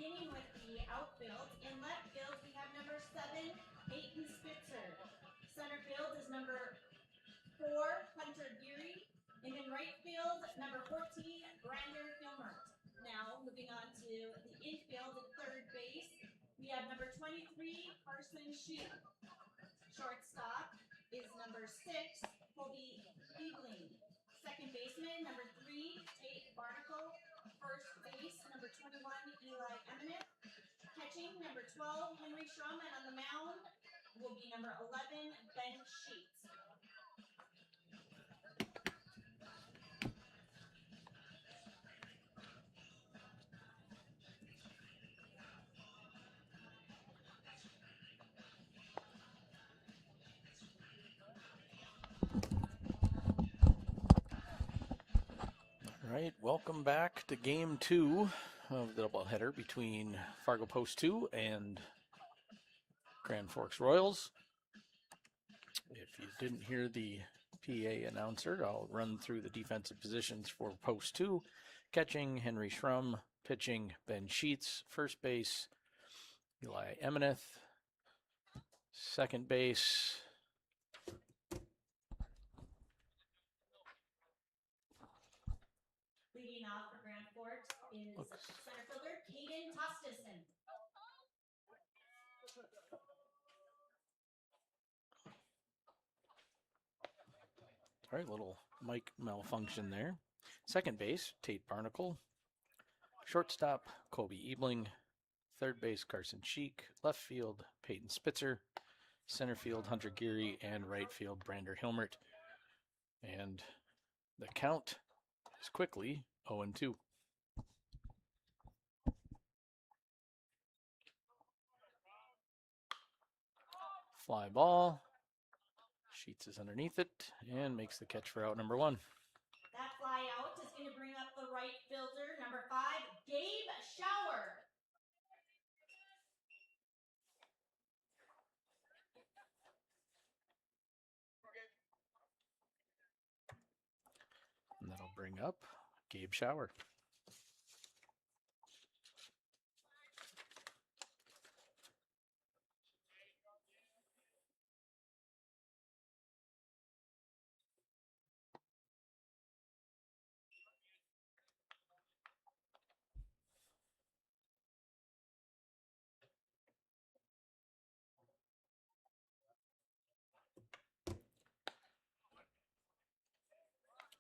beginning with the outfield. In left field, we have number 7, Peyton Spitzer. Center field is number 4, Hunter Geary. And in right field, number 14, Brander Hilmert. Now, moving on to the infield at third base, we have number 23, Carson Sheep. Shortstop is number 6, Colby Eagling. Second baseman, number 3, Tate Barnacle. First base, number 21, Eli Eminent. Catching, number 12, Henry Schrum. And on the mound will be number 11, Ben Sheets. All right, welcome back to Game 2 of the doubleheader between Fargo Post 2 and Grand Forks Royals. If you didn't hear the PA announcer, I'll run through the defensive positions for Post 2. Catching, Henry Schrum. Pitching, Ben Sheets. First base, Eli Emineth. Second base, Leading off for Grand Forks is center fielder Caden Tostison. all right, little mic malfunction there. Second base, Tate Barnacle. Shortstop, Colby Eagling. Third base, Carson Sheik. Left field, Peyton Spitzer. Center field, Hunter Geary. And right field, Brander Hilmert. And the count is quickly 0-2. Fly ball. Sheets is underneath it and makes the catch for out number 1. That fly out is going to bring up the right fielder, number 5, Gabe Schauer. And that'll bring up Gabe Schauer.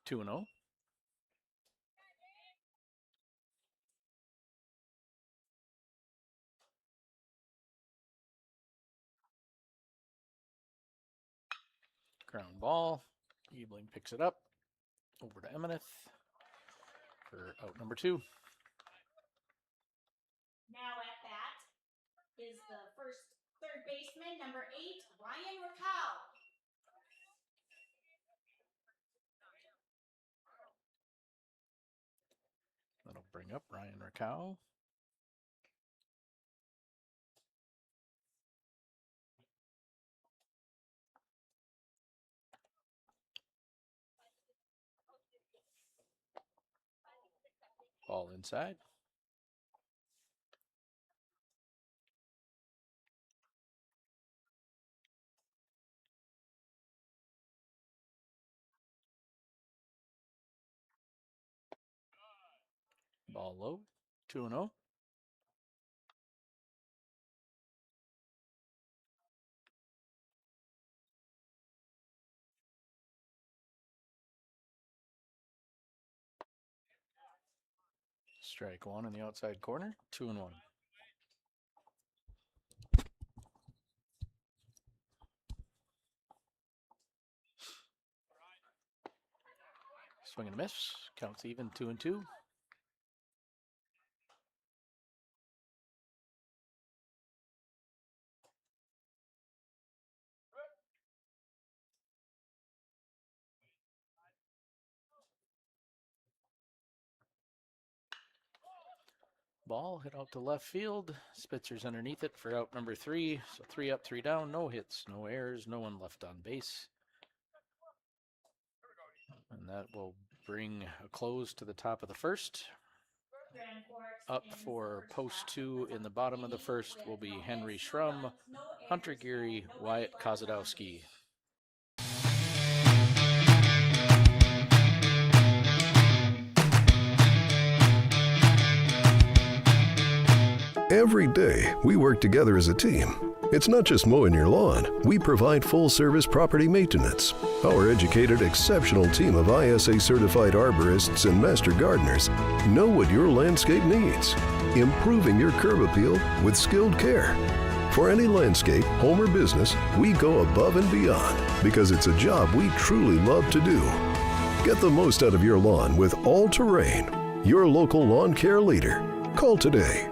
Two and 0. Ground ball. Eagling picks it up. Over to Emineth for out number 2. Now at bat is the third baseman, number 8, Ryan Rakow. That'll bring up Ryan Rakow. Ball inside. Ball low. 2-0. Strike 1 in the outside corner. 2-1. Swing and a miss. Counts even. 2-2. Ball hit out to left field. Spitzer's underneath it for out number 3. So 3 up, 3 down. No hits, no errors, no one left on base. And that will bring a close to the top of the first. Grand Forks Up in for first post half. 2 in the bottom of the first will be No Henry hits, no Schrum, runs, no Hunter errors, Geary, and nobody Wyatt left on Kozadowski. base. Every day, we work together as a team. It's not just mowing your lawn. We provide full-service property maintenance. Our educated, exceptional team of ISA-certified arborists and master gardeners know what your landscape needs, improving your curb appeal with skilled care. For any landscape, home or business, we go above and beyond because it's a job we truly love to do. Get the most out of your lawn with All Terrain, your local lawn care leader. Call today.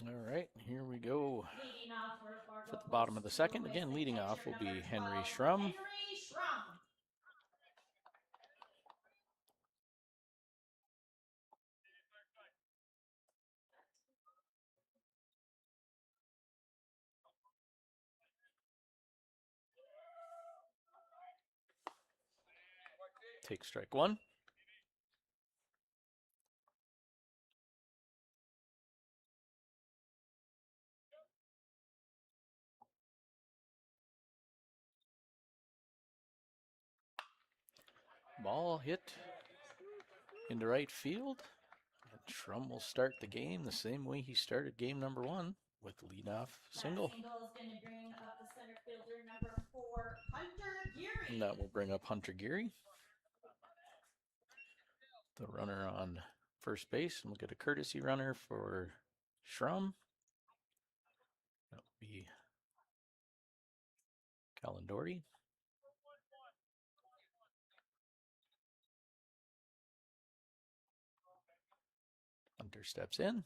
All right, here we go. Leading off for Fargo For the bottom of the Post second, two is again, the leading off catcher, will be number Henry 12, Schrum. Henry Schrum. Take strike one. Ball hit into right field. And Schrum will start the game the same way he started game number 1 with leadoff single. That single is going to bring up the center fielder, number 4, Hunter Geary. And that will bring up Hunter Geary. The runner on first base. And we'll get a courtesy runner for Schrum. That will be Calendori. Hunter steps in.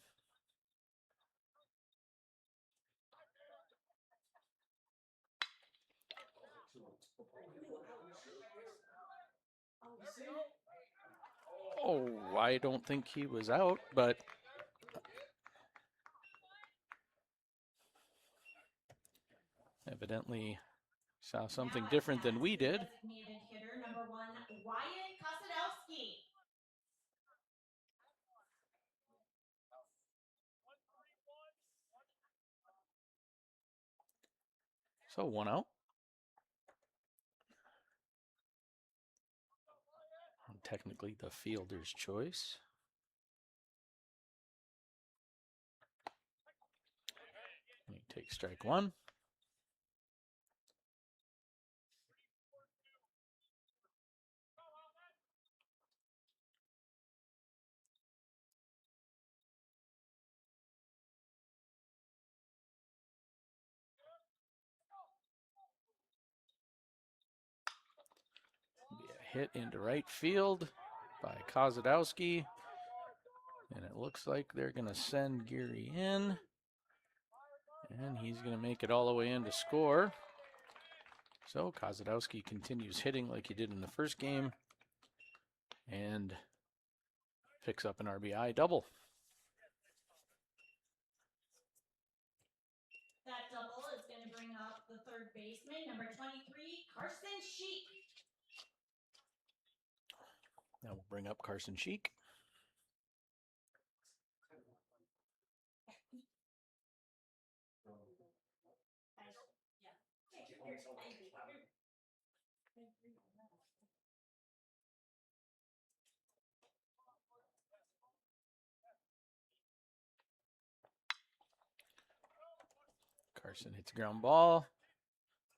Oh, I don't think he was out, but evidently saw something different than we did. Designated hitter, number 1, Wyatt Kozadowski. So 1 out. Technically the fielder's choice. And he takes strike 1. Be a hit into right field by Kozadowski. And it looks like they're going to send Geary in. And he's going to make it all the way in to score. So Kozadowski continues hitting like he did in the first game and picks up an RBI double. That double is going to bring up the third baseman, number 23, Carson Sheik. That will bring up Carson Sheik. Carson hits a ground ball,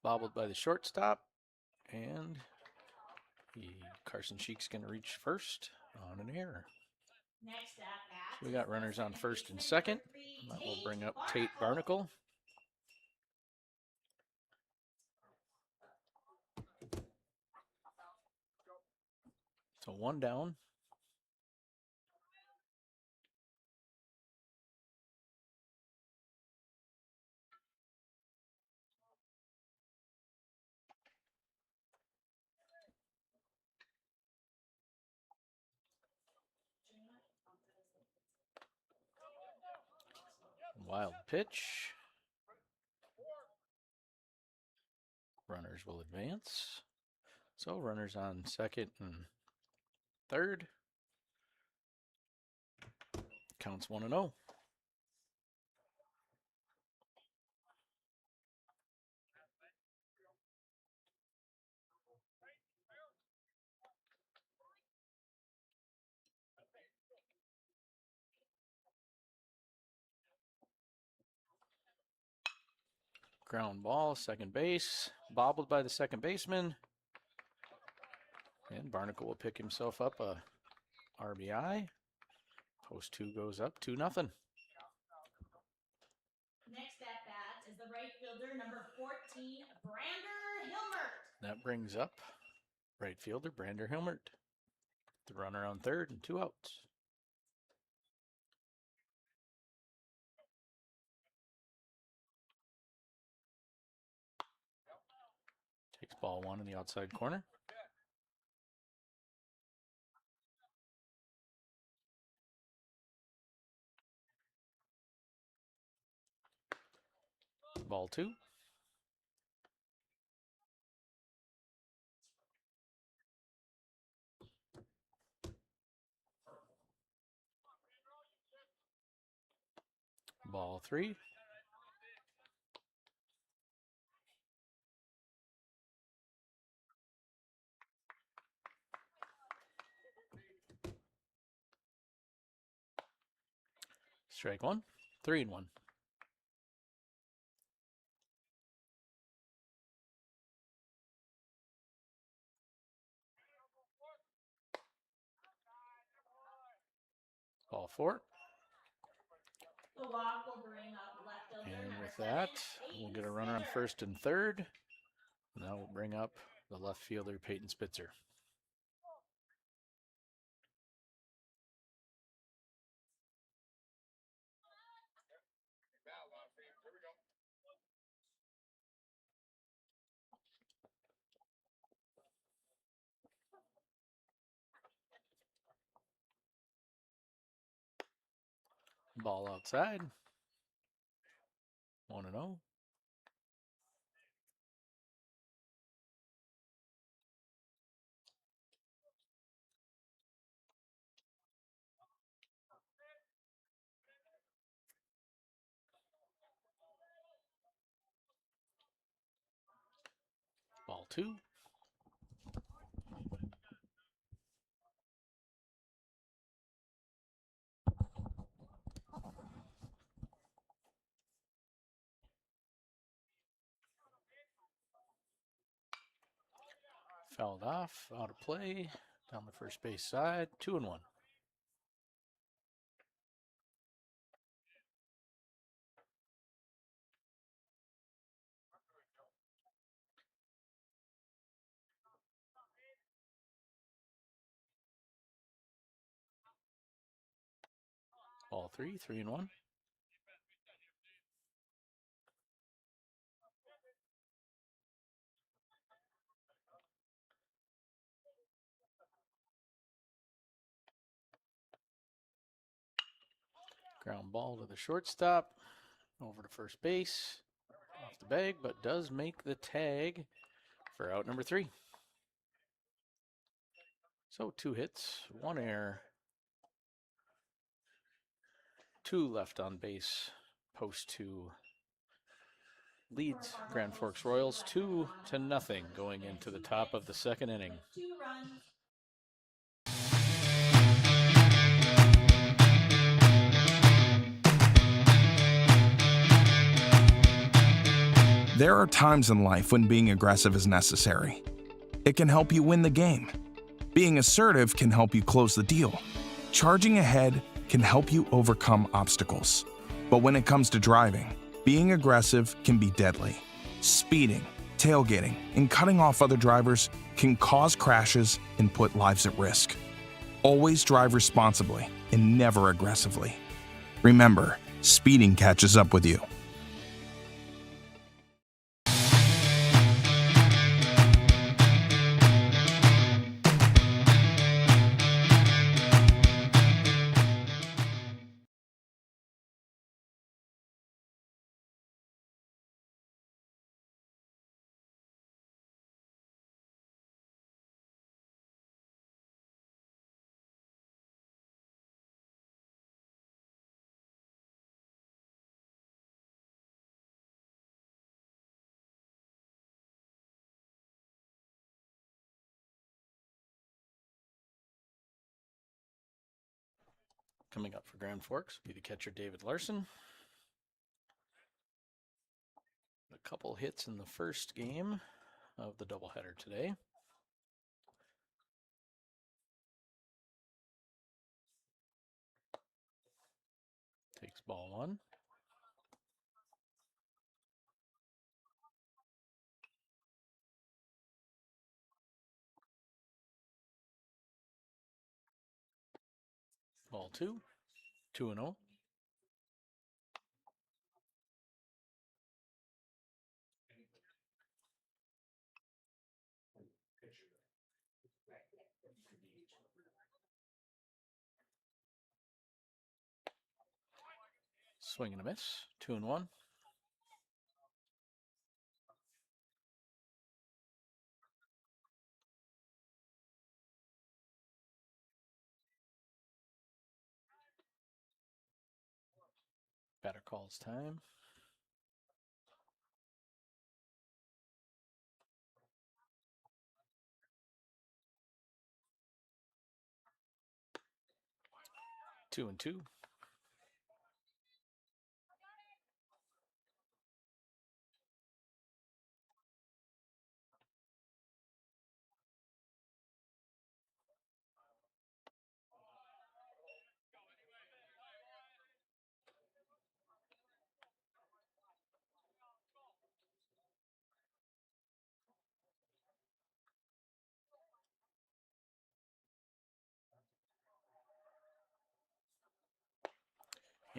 bobbled by the shortstop, and Carson Sheik's going to reach first on an error. Next at bat. So we got runners on first and second. That will bring up Tate Barnacle. So one down. Wild pitch. Runners will advance. So runners on second and third. Counts 1-0. Ground ball, second base, bobbled by the second baseman. And Barnacle will pick himself up a RBI. Post 2 goes up 2-0. Next at bat is the right fielder, number 14, Brander Hilmert. That brings up right fielder Brander Hilmert. The runner on third and 2 outs. Takes ball 1 in the outside corner. Ball 2. Ball 3. Strike 1. 3-1. Ball 4. The walk will bring up left fielder, And number with 7, that, we'll Peyton get a runner on Spitzer. first and third. And that will bring up the left fielder, Peyton Spitzer. Ball outside. 1-0. Ball 2. Fouled off, out of play, down the first base side, 2-1. Ball 3, 3-1. Ground ball to the shortstop. Over to first base. Off the bag, but does make the tag for out number 3. So 2 hits, 1 error, 2 left on base. Post 2 leads Grand Forks Royals 2-0 going into the top of the 2nd inning. 2 runs. There are times in life when being aggressive is necessary. It can help you win the game. Being assertive can help you close the deal. Charging ahead can help you overcome obstacles. But when it comes to driving, being aggressive can be deadly. Speeding, tailgating, and cutting off other drivers can cause crashes and put lives at risk. Always drive responsibly and never aggressively. Remember, speeding catches up with you. Coming up for Grand Forks will be the catcher David Larson. A couple hits in the first game of the doubleheader today. Takes ball 1. Ball 2, 2-0. Swing and a miss, 2-1. Batter calls time. Two and two.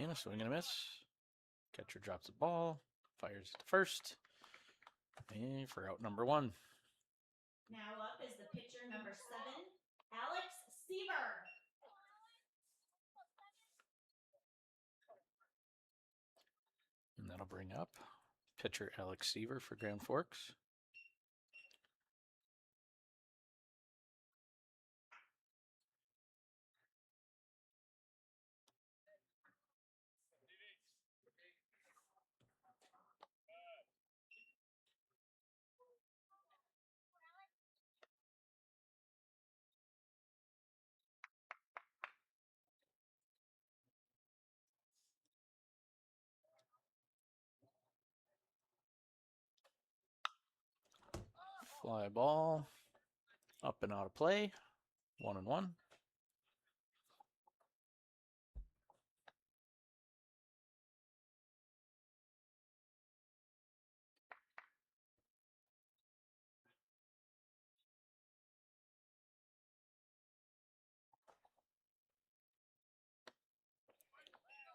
And a swing and a miss. Catcher drops the ball, fires it to first, and for out number 1. Now up is the pitcher number 7, Alex Seaver. And that'll bring up pitcher Alex Seaver for Grand Forks. Fly ball, up and out of play, 1-1.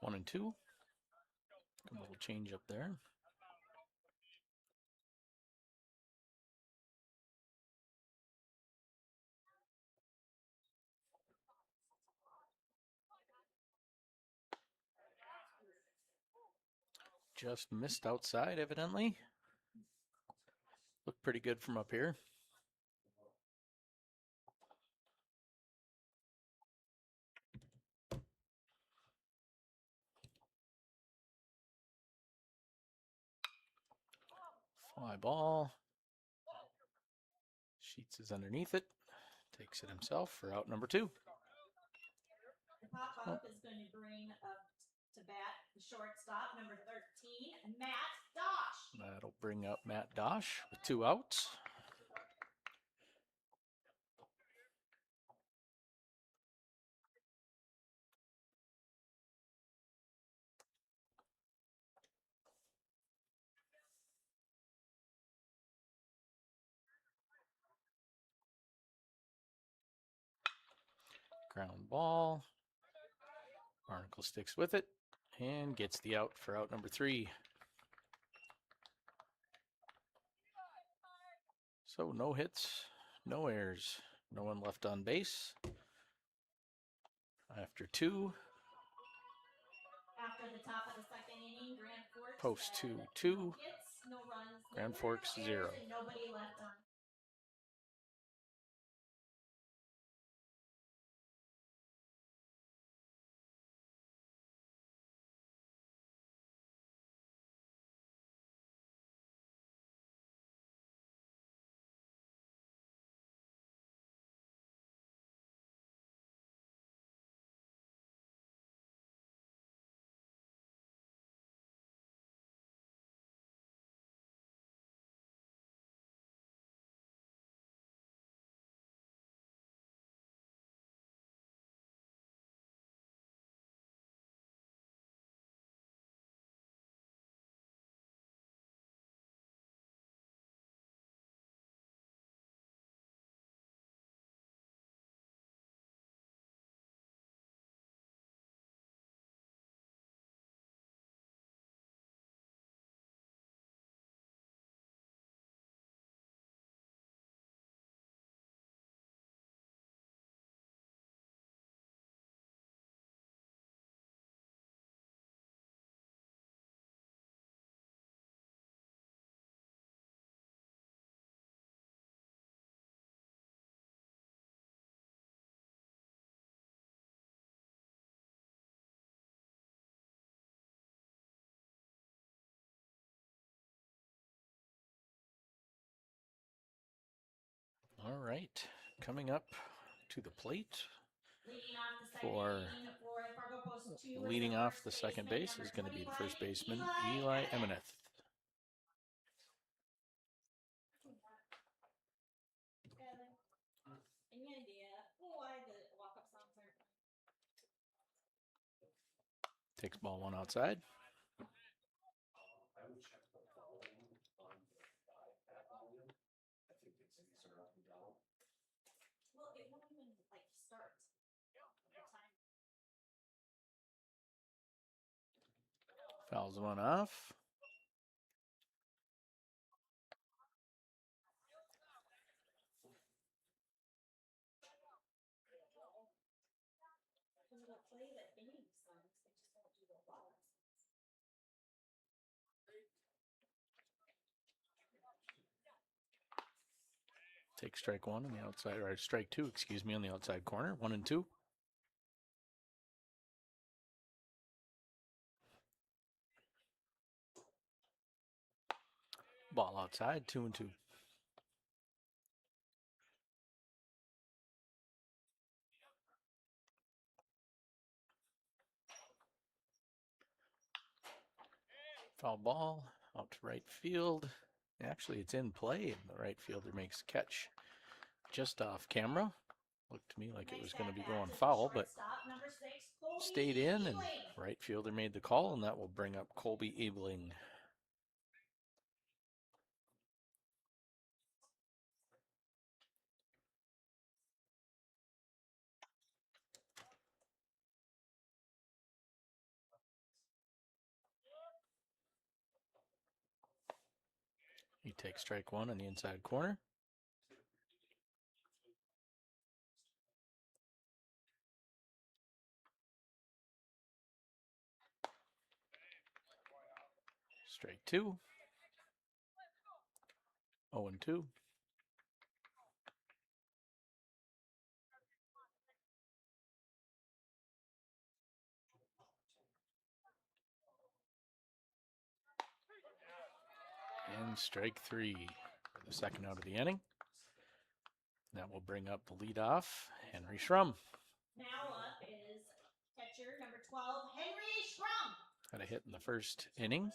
One and two. A little change up there. just missed outside, evidently. Looked pretty good from up here. Fly ball. Sheets is underneath it. Takes it himself for out number 2. The pop-up is going to bring up to bat the shortstop, number 13, Matt Dosh. That'll bring up Matt Dosh with 2 outs. Ground ball. Barnacle sticks with it and gets the out for out number 3. So no hits, no errors, no one left on base. After 2. After the top of the second inning, Grand Forks Post 2, had 2. no hits, no runs, no Grand errors, Forks, no 0. errors, and nobody left on. All right, coming up to the plate Leading off the second base inning is going to be the first baseman, Eli Eli Emineth. Any idea why the walk-up songs aren't playing? Takes ball 1 outside. Well, it won't even like start. Fouls 1 off. They'll play the inning songs, they just won't do the walk-up songs. Take strike 1 on the outside, or strike 2, excuse me, on the outside corner. 1 and 2. Ball outside, 2 and 2. Foul ball out to right field. Actually, it's in play, and the right fielder makes a catch just off camera. Looked to me like it was going to be going foul, but stayed in, and right fielder made the call, and that will bring up Colby Abling. He takes strike 1 on the inside corner. Strike 2. 0-2. And strike 3 for the second out of the inning. That will bring up the leadoff, Henry Schrum. Now up is catcher number 12, Henry Schrum. Had a hit in the first inning.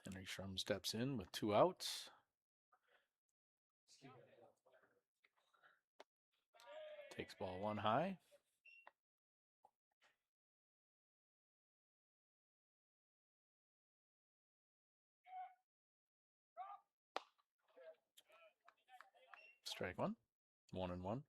Henry Schrum steps in with 2 outs. Takes ball 1 high. Strike 1. 1-1.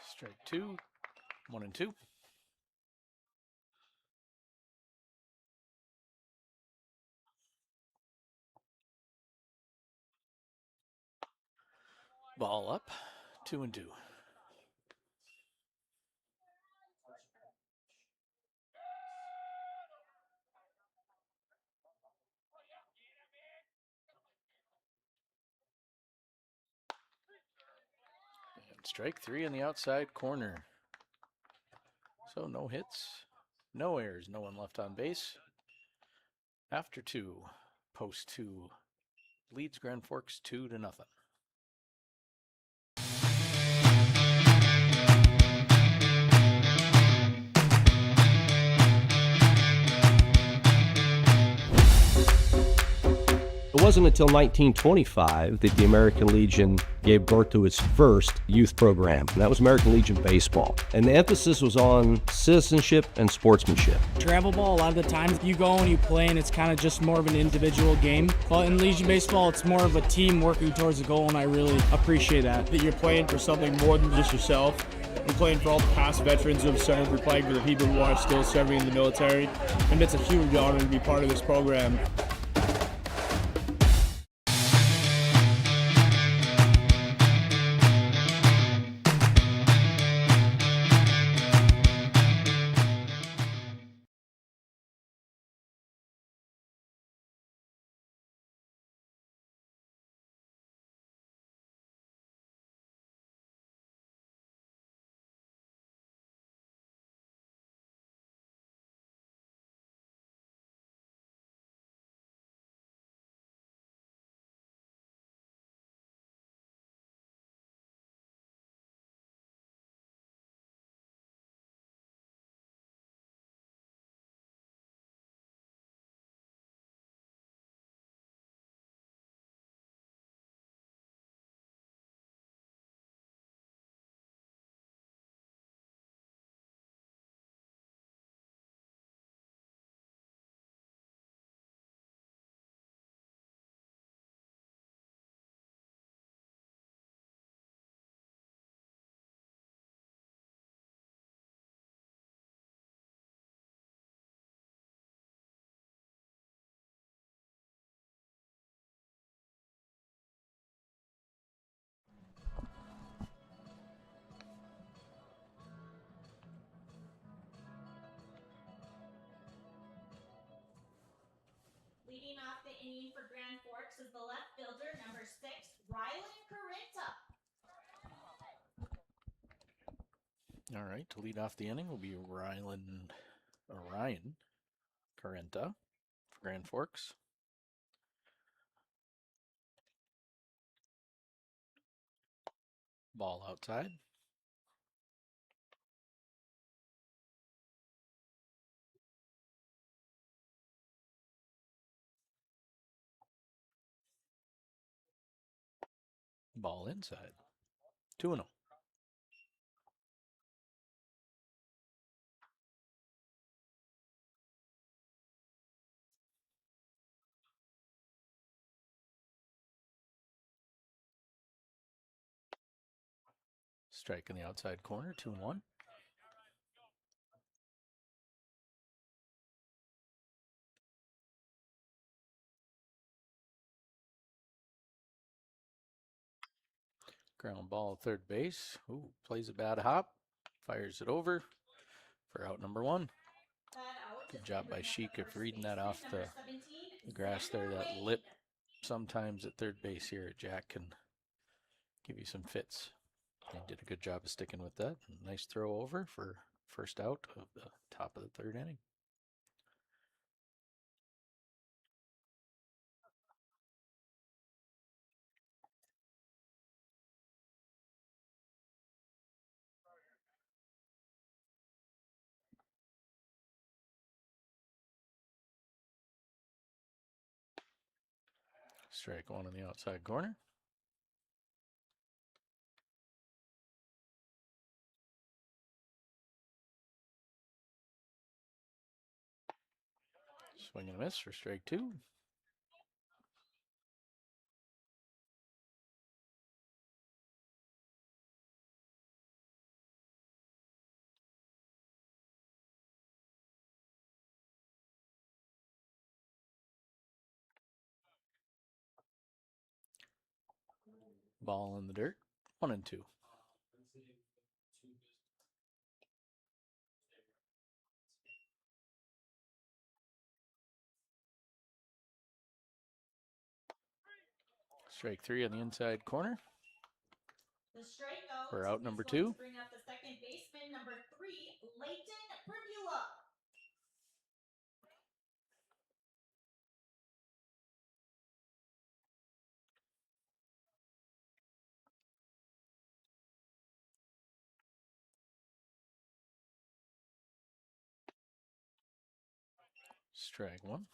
Strike 2. 1-2. Ball up. 2-2. And strike 3 in the outside corner. So no hits, no errors, no one left on base. After 2, post 2 leads Grand Forks 2-0. It wasn't until 1925 that the American Legion gave birth to its first youth program, and that was American Legion Baseball. And the emphasis was on citizenship and sportsmanship. Travel ball, a lot of the times you go and you play and it's kind of just more of an individual game. But in Legion Baseball, it's more of a team working towards a goal, and I really appreciate that. That you're playing for something more than just yourself. You're playing for all the past veterans who have served. You're playing for the people who are still serving in the military. And it's a huge honor to be part of this program. Leading off the inning for Grand Forks is the left fielder, number 6, Rylan Carrenta. All right, to lead off the inning will be Ryan Carrenta for Grand Forks. Ball outside. Ball inside. 2-0. Strike in the outside corner. 2-1. Ground ball at third base. Ooh, plays a bad hop. Fires it over for out number 1. Good job by Sheik of reading that off the grass there. That lip sometimes at third base here at Jack can give you some fits. He did a good job of sticking with that. Nice throw over for first out of the top of the 3rd inning. Strike 1 on the outside corner. Swing and a miss for strike 2. Ball in the dirt. 1-2. Strike 3 on the inside corner. The strikeout For out number is going 2. to bring up the second baseman, number 3, Leighton Privula. Strike 1.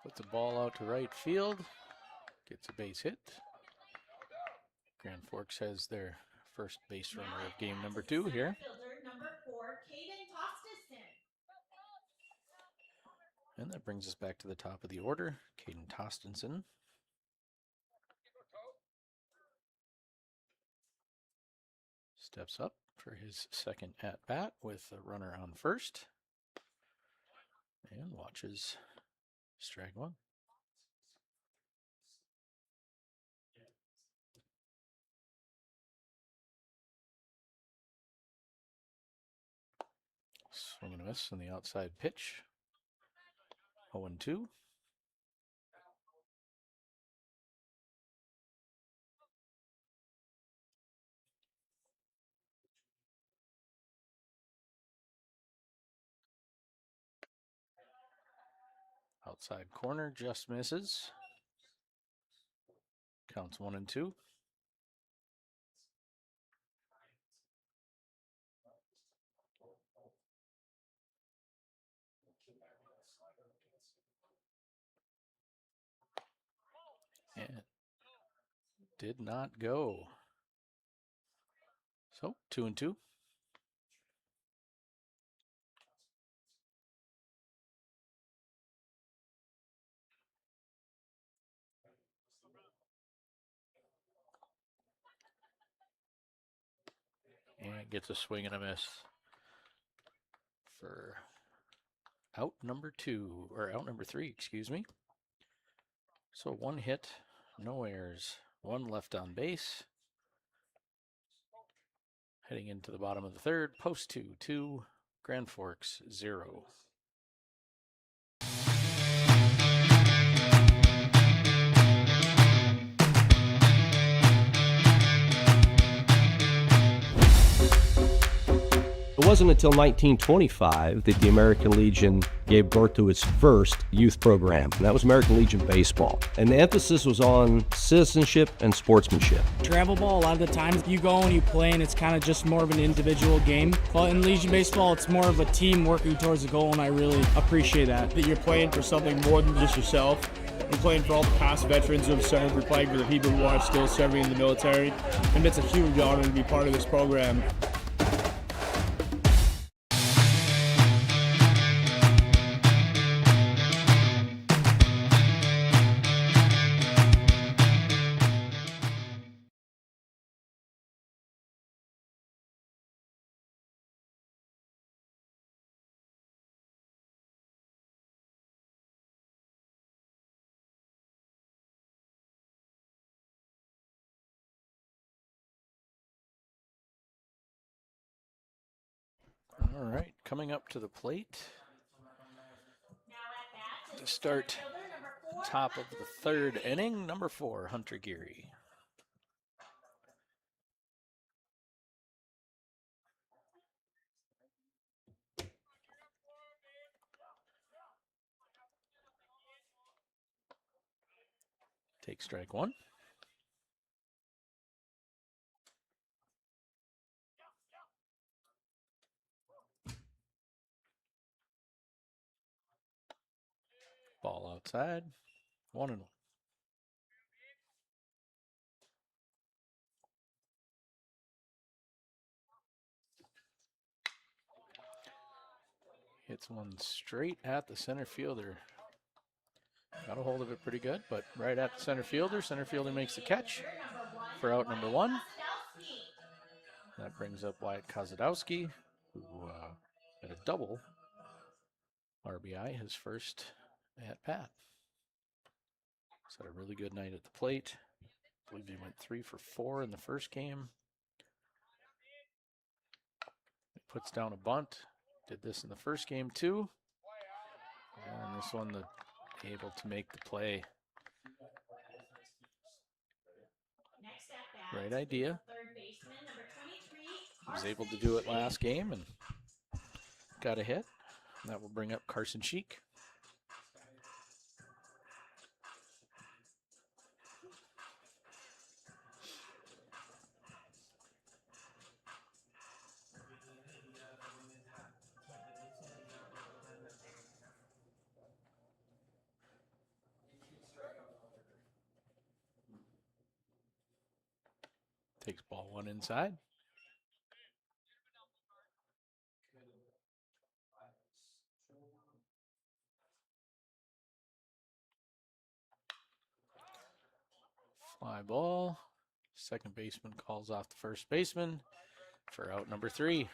Puts the ball out to right field. Gets a base hit. Grand Forks has their first base runner of game number 2 here. Fielder number 4, Caden Tostison. And that brings us back to the top of the order. Caden Tostinson. Steps up for his second at-bat with a runner on first. And watches strike 1. Swing and a miss on the outside pitch. 0-2. Outside corner just misses. Counts 1-2. And did not go. So 2-2. And gets a swing and a miss for out number 2, or out number 3, excuse me. So 1 hit, no errors, 1 left on base. Heading into the bottom of the 3rd, post 2, 2, Grand Forks 0. It wasn't until 1925 that the American Legion gave birth to its first youth program, and that was American Legion Baseball. And the emphasis was on citizenship and sportsmanship. Travel ball, a lot of the times you go and you play and it's kind of just more of an individual game. But in Legion Baseball, it's more of a team working towards a goal, and I really appreciate that. That you're playing for something more than just yourself. You're playing for all the past veterans who have served. You're playing for the people who are still serving in the military. And it's a huge honor to be part of this program. All right, coming up to the plate Now at bat to is start center fielder number 4, top of the Hunter third Geary. inning, number 4, Hunter Geary. Take strike 1. Ball outside, 1-1. Hits one straight at the center fielder. Got a hold of it pretty good, but right at the center fielder. Center fielder makes the catch for out number 1. That brings up Wyatt Kozadowski, who had a double RBI, his first at bat. He's had a really good night at the plate. I believe he went 3 for 4 in the first game. He puts down a bunt. Did this in the first game too. And this one, able to make the play. Right idea. He was able to do it last game and got a hit. And that will bring up Carson Sheik. Takes ball 1 inside. Fly ball. Second baseman calls off the first baseman for out number 3.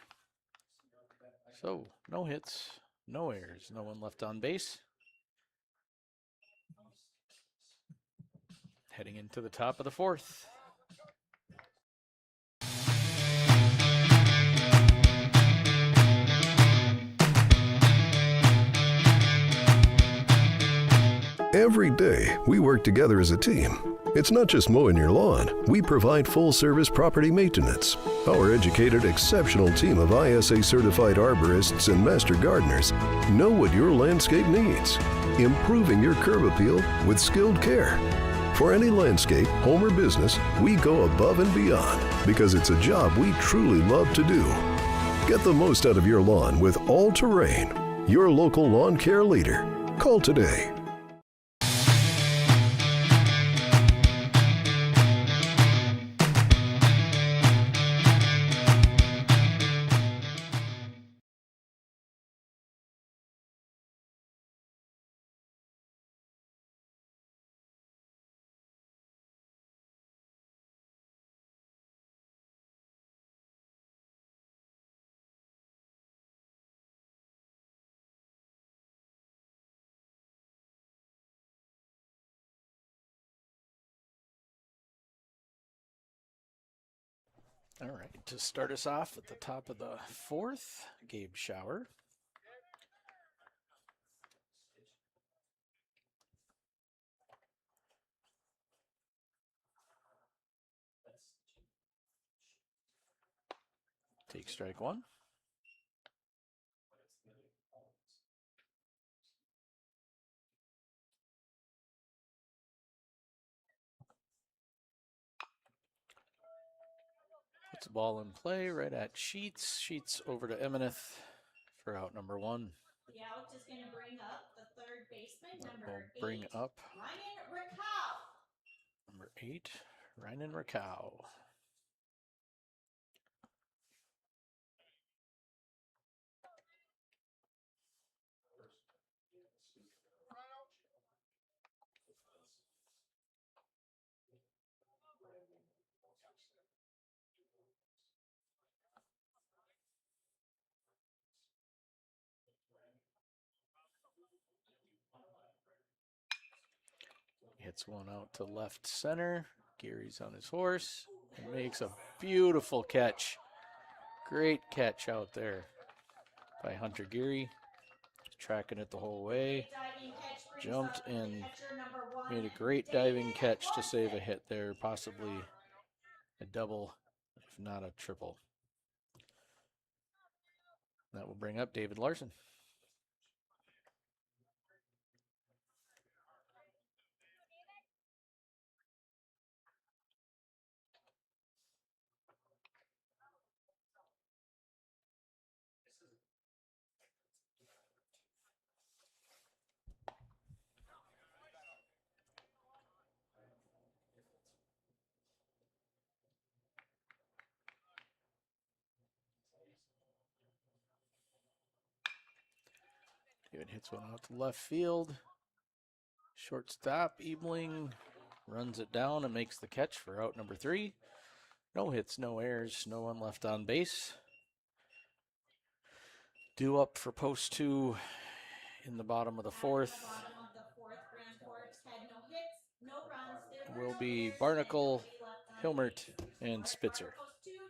So, no hits, no errors, no one left on base. Heading into the top of the 4th. Every day, we work together as a team. It's not just mowing your lawn. We provide full-service property maintenance. Our educated, exceptional team of ISA-certified arborists and master gardeners know what your landscape needs, improving your curb appeal with skilled care. For any landscape, home or business, we go above and beyond because it's a job we truly love to do. Get the most out of your lawn with All Terrain, your local lawn care leader. Call today. All right, to start us off at the top of the 4th, Gabe Shower. Take strike 1. Puts the ball in play right at Sheets. Sheets over to Emineth for out number 1. The out is going to bring up the third baseman, That number will bring 8, up Ryan Rakow. number 8, Ryan Rakow. Hits one out to left center. Gary's on his horse and makes a beautiful catch. Great catch out there. by Hunter Geary. Tracking it the whole way. Diving catch brings Jumped up the and catcher number 1, made a great David diving catch to save a Larson. hit there, possibly a double, if not a triple. That will bring up David Larson. David hits one out to left field. Shortstop, Ebling runs it down and makes the catch for out number 3. No hits, no errors, no one left on base. Due up for post 2 in the bottom of the 4th. Bottom of the 4th, Grand Forks had no hits, no runs. There were Will no be errors, Barnacle, and nobody left on Hilmert, base. and Spitzer. Post 2 to Grand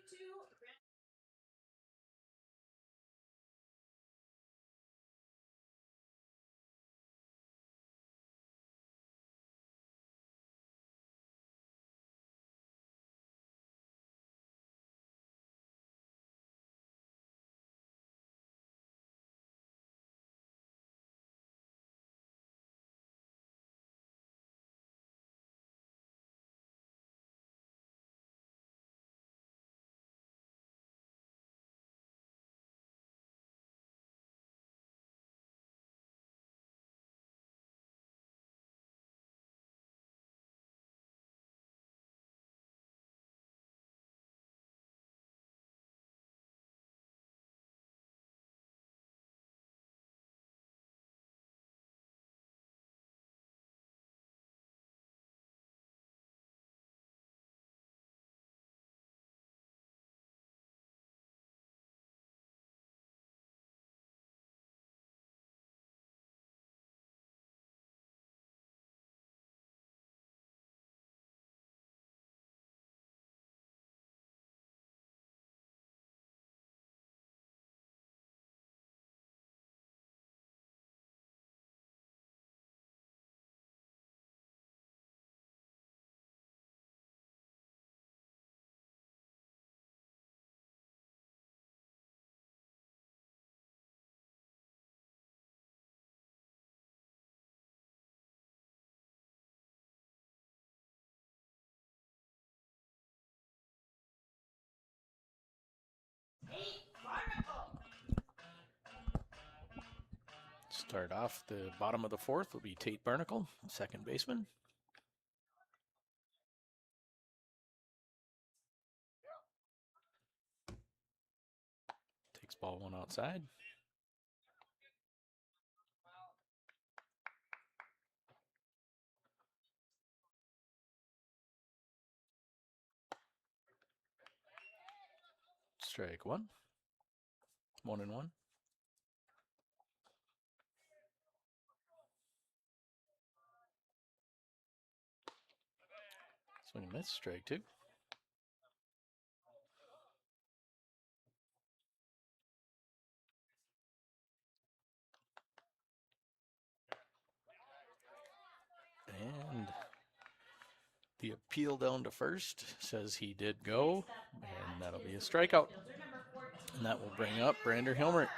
Barnacle. Start off the bottom of the 4th will be Tate Barnacle, second baseman. Takes ball 1 outside. Strike 1. 1-1. Swing and miss. Strike 2. And the appeal down to first says he did go, and that'll be a strikeout. And that will bring up Brander Hilmert.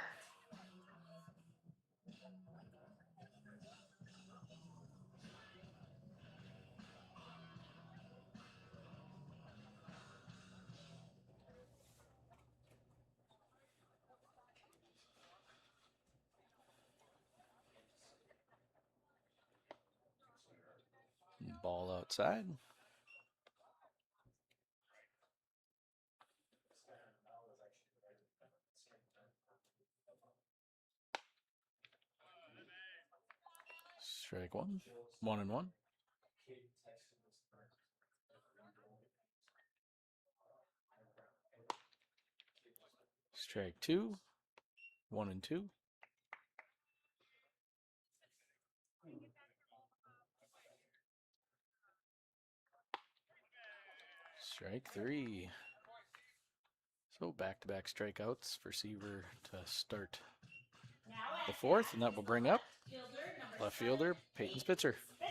Ball outside. Strike 1. 1-1. Strike 2. 1-2. Strike 3. So back-to-back strikeouts for Seaver to start the fourth, and that will bring up Fielder, number left fielder Peyton Spitzer. Spitzer.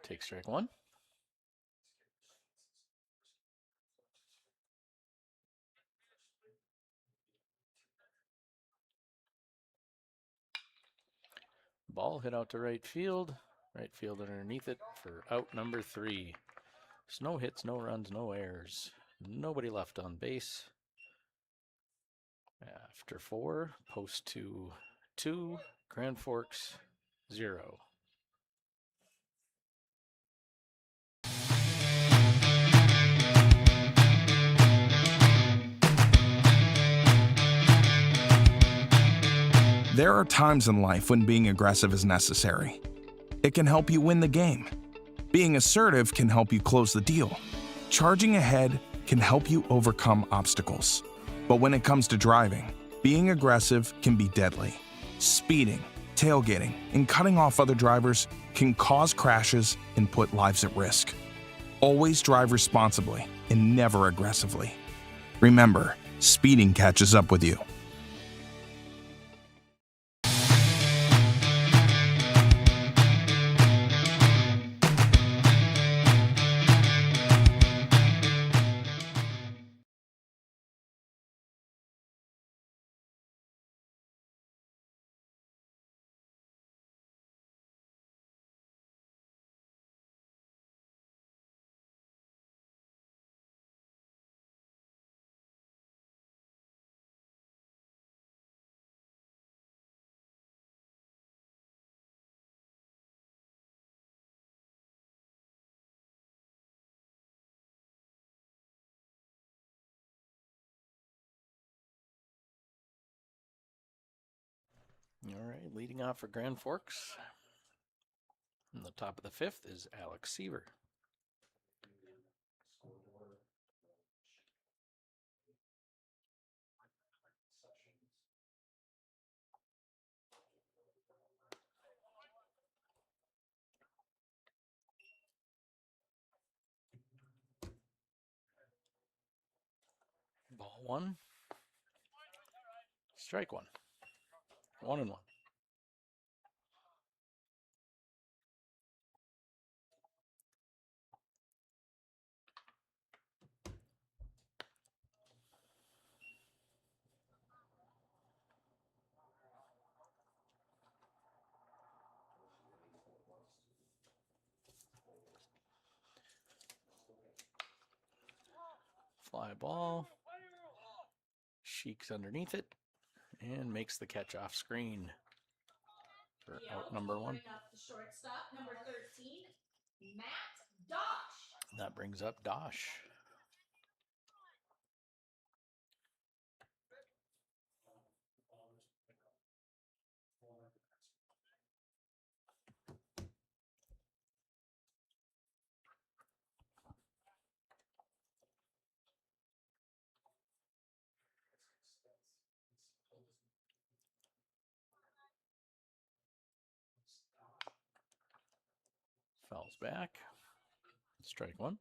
Take strike one. Ball hit out to right field. Right field underneath it for out number 3. There's no hits, no runs, no errors. Nobody left on base. After 4, post to 2, Grand Forks 0. There are times in life when being aggressive is necessary. It can help you win the game. Being assertive can help you close the deal. Charging ahead can help you overcome obstacles. But when it comes to driving, being aggressive can be deadly. Speeding, tailgating, and cutting off other drivers can cause crashes and put lives at risk. Always drive responsibly and never aggressively. Remember, speeding catches up with you. All right, leading off for Grand Forks. On the top of the 5th is Alex Seaver. Ball 1. Strike 1. 1-1. Fly ball. Sheik's underneath it and makes the catch off screen for out number 1. Up the shortstop, number 13, Matt Dosh. That brings up Dosh. Fouls back. Strike 1.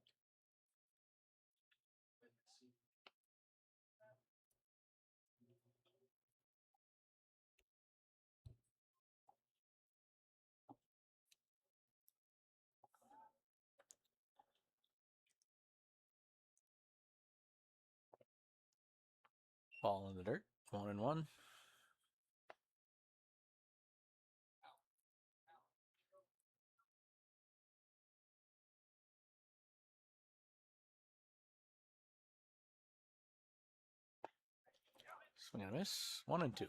Ball in the dirt. 1-1. Swing and a miss. 1-2.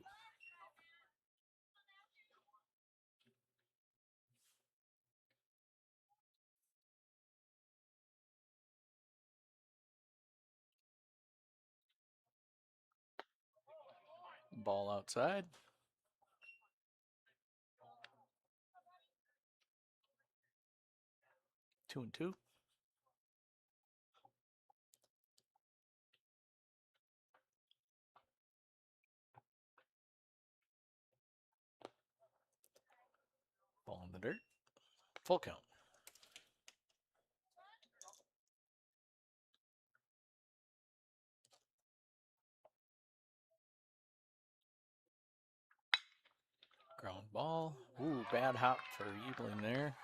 Ball outside. 2-2. the dirt. Full count. Ground ball. Ooh, bad hop for Ebling there.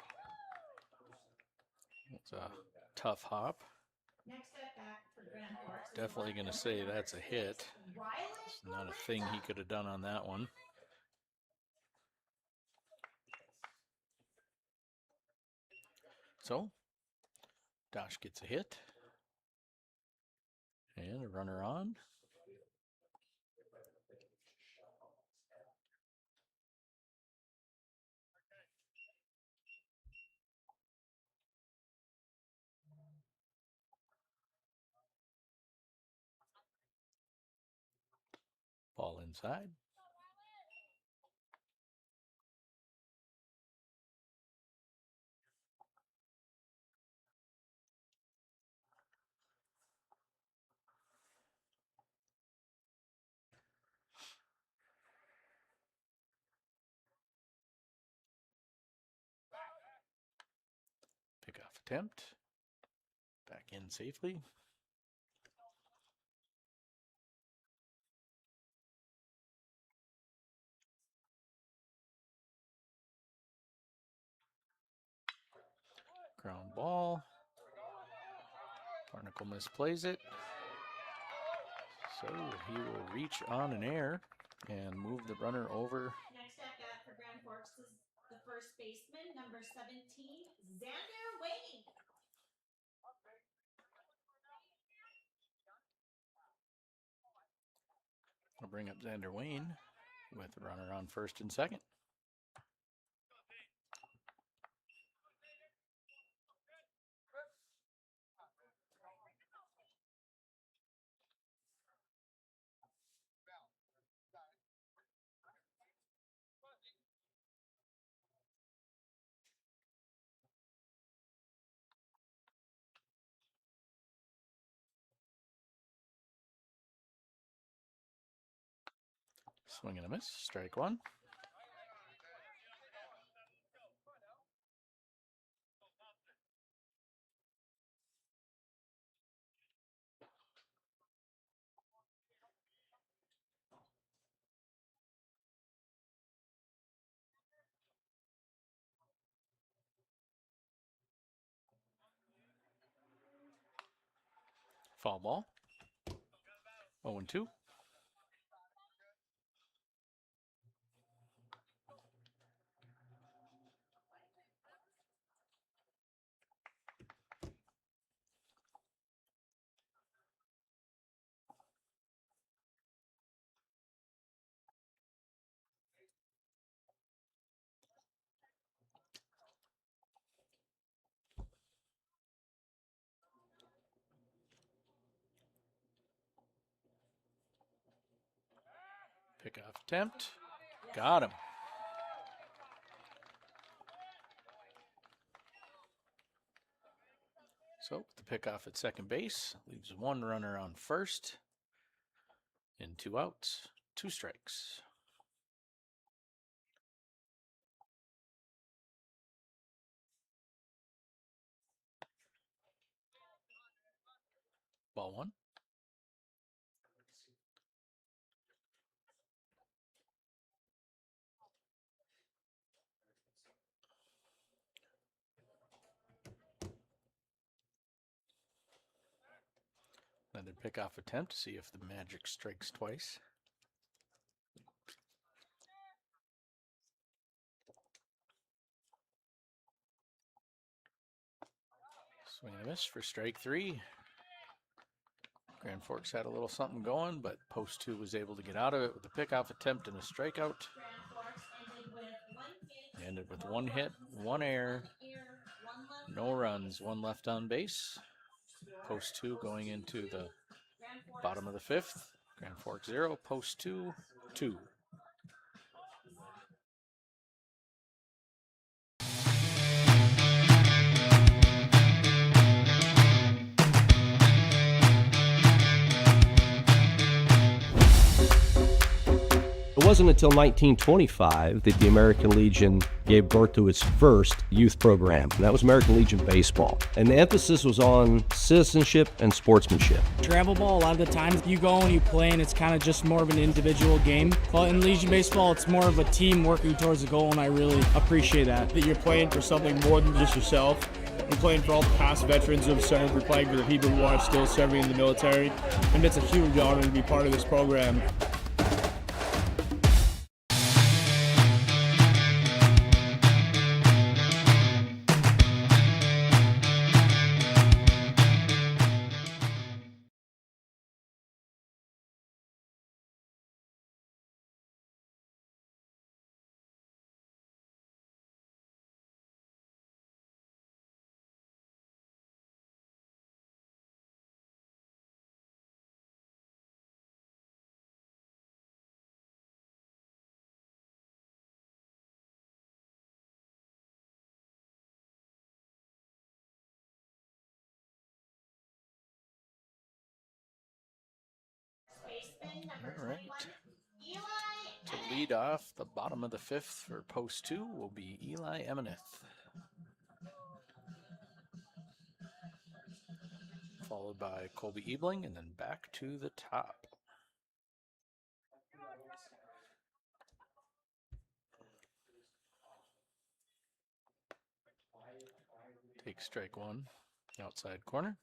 It's a tough hop. Next at bat for Grand Forks. Definitely going to say that's a hit. It's not a thing he could have done on that one. So, Dosh gets a hit. And a runner on. Ball inside. Pickoff attempt. Back in safely. Ground ball. Barnacle misplays it. So he will reach on an air and move the runner over. Next at bat for Grand Forks is the first baseman, number 17, Xander Wayne. I'll bring up Xander Wayne with the runner on first and second. Swing and a miss. Strike one. Foul ball. 0-2. Pickoff attempt. Got him. So the pickoff at second base leaves one runner on first and 2 outs, 2 strikes. Ball 1. Another pickoff attempt to see if the magic strikes twice. Swing and a miss for strike 3. Grand Forks had a little something going, but post 2 was able to get out of it with a pickoff attempt and a strikeout. Grand Forks Ended with 1 hit, 1 error, no runs, 1 left on base. Post 2 going into the bottom of the 5th. Grand Forks 0, post 2, 2. It wasn't until 1925 that the American Legion gave birth to its first youth program, and that was American Legion Baseball. And the emphasis was on citizenship and sportsmanship. Travel ball, a lot of the times you go and you play and it's kind of just more of an individual game. But in Legion Baseball, it's more of a team working towards a goal, and I really appreciate that. That you're playing for something more than just yourself. You're playing for all the past veterans who have served. You're playing for the people who are still serving in the military. And it's a huge honor to be part of this program. Baseman number All right. 21, Eli To lead off the bottom of the fifth for post 2 will be Eli Emineth, followed by Colby Ebling, and then back to the top. Take strike 1, outside corner.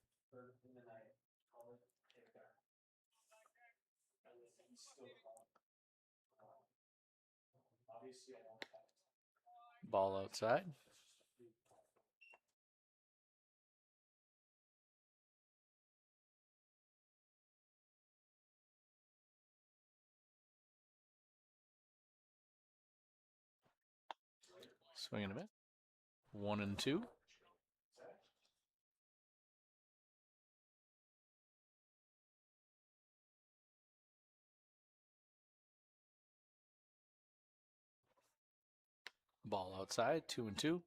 Ball outside. Swing and a miss. 1-2. Ball outside. 2-2.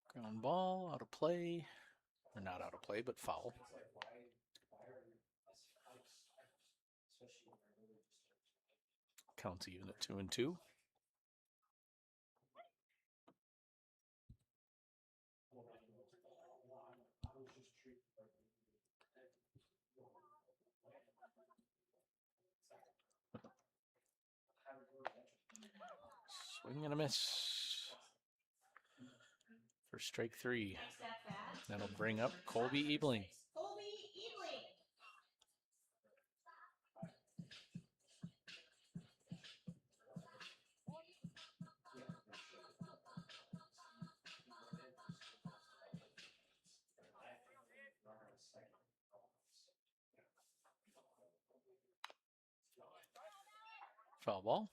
Ground ball out of play, or not out of play, but foul. Counts even at 2-2. Swing and a miss for strike 3. next at bat. That'll bring up Colby Ebling. Colby Ebling. Foul ball.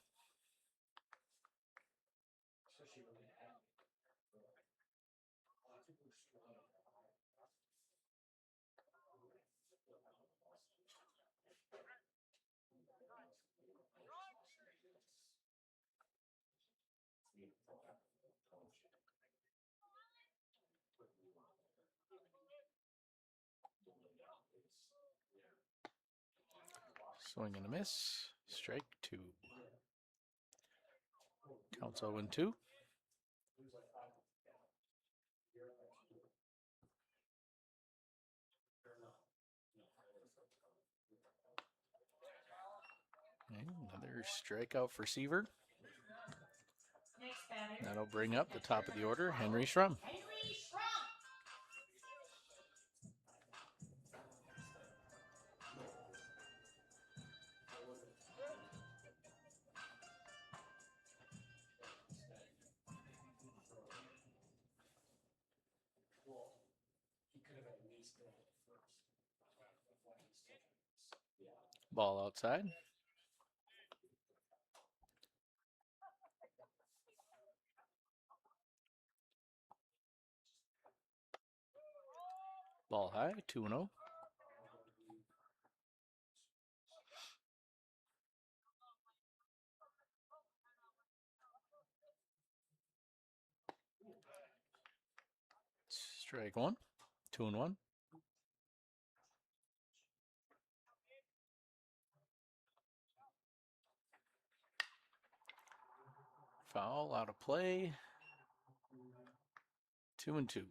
Swing and a miss. Strike 2. Counts 0-2. And another strikeout for Seaver. Next batter. That'll bring up the top of the order, Henry Schrum. Henry Schrum. Ball outside. Ball high, 2-0. Strike one. 2-1. Foul out of play. 2-2.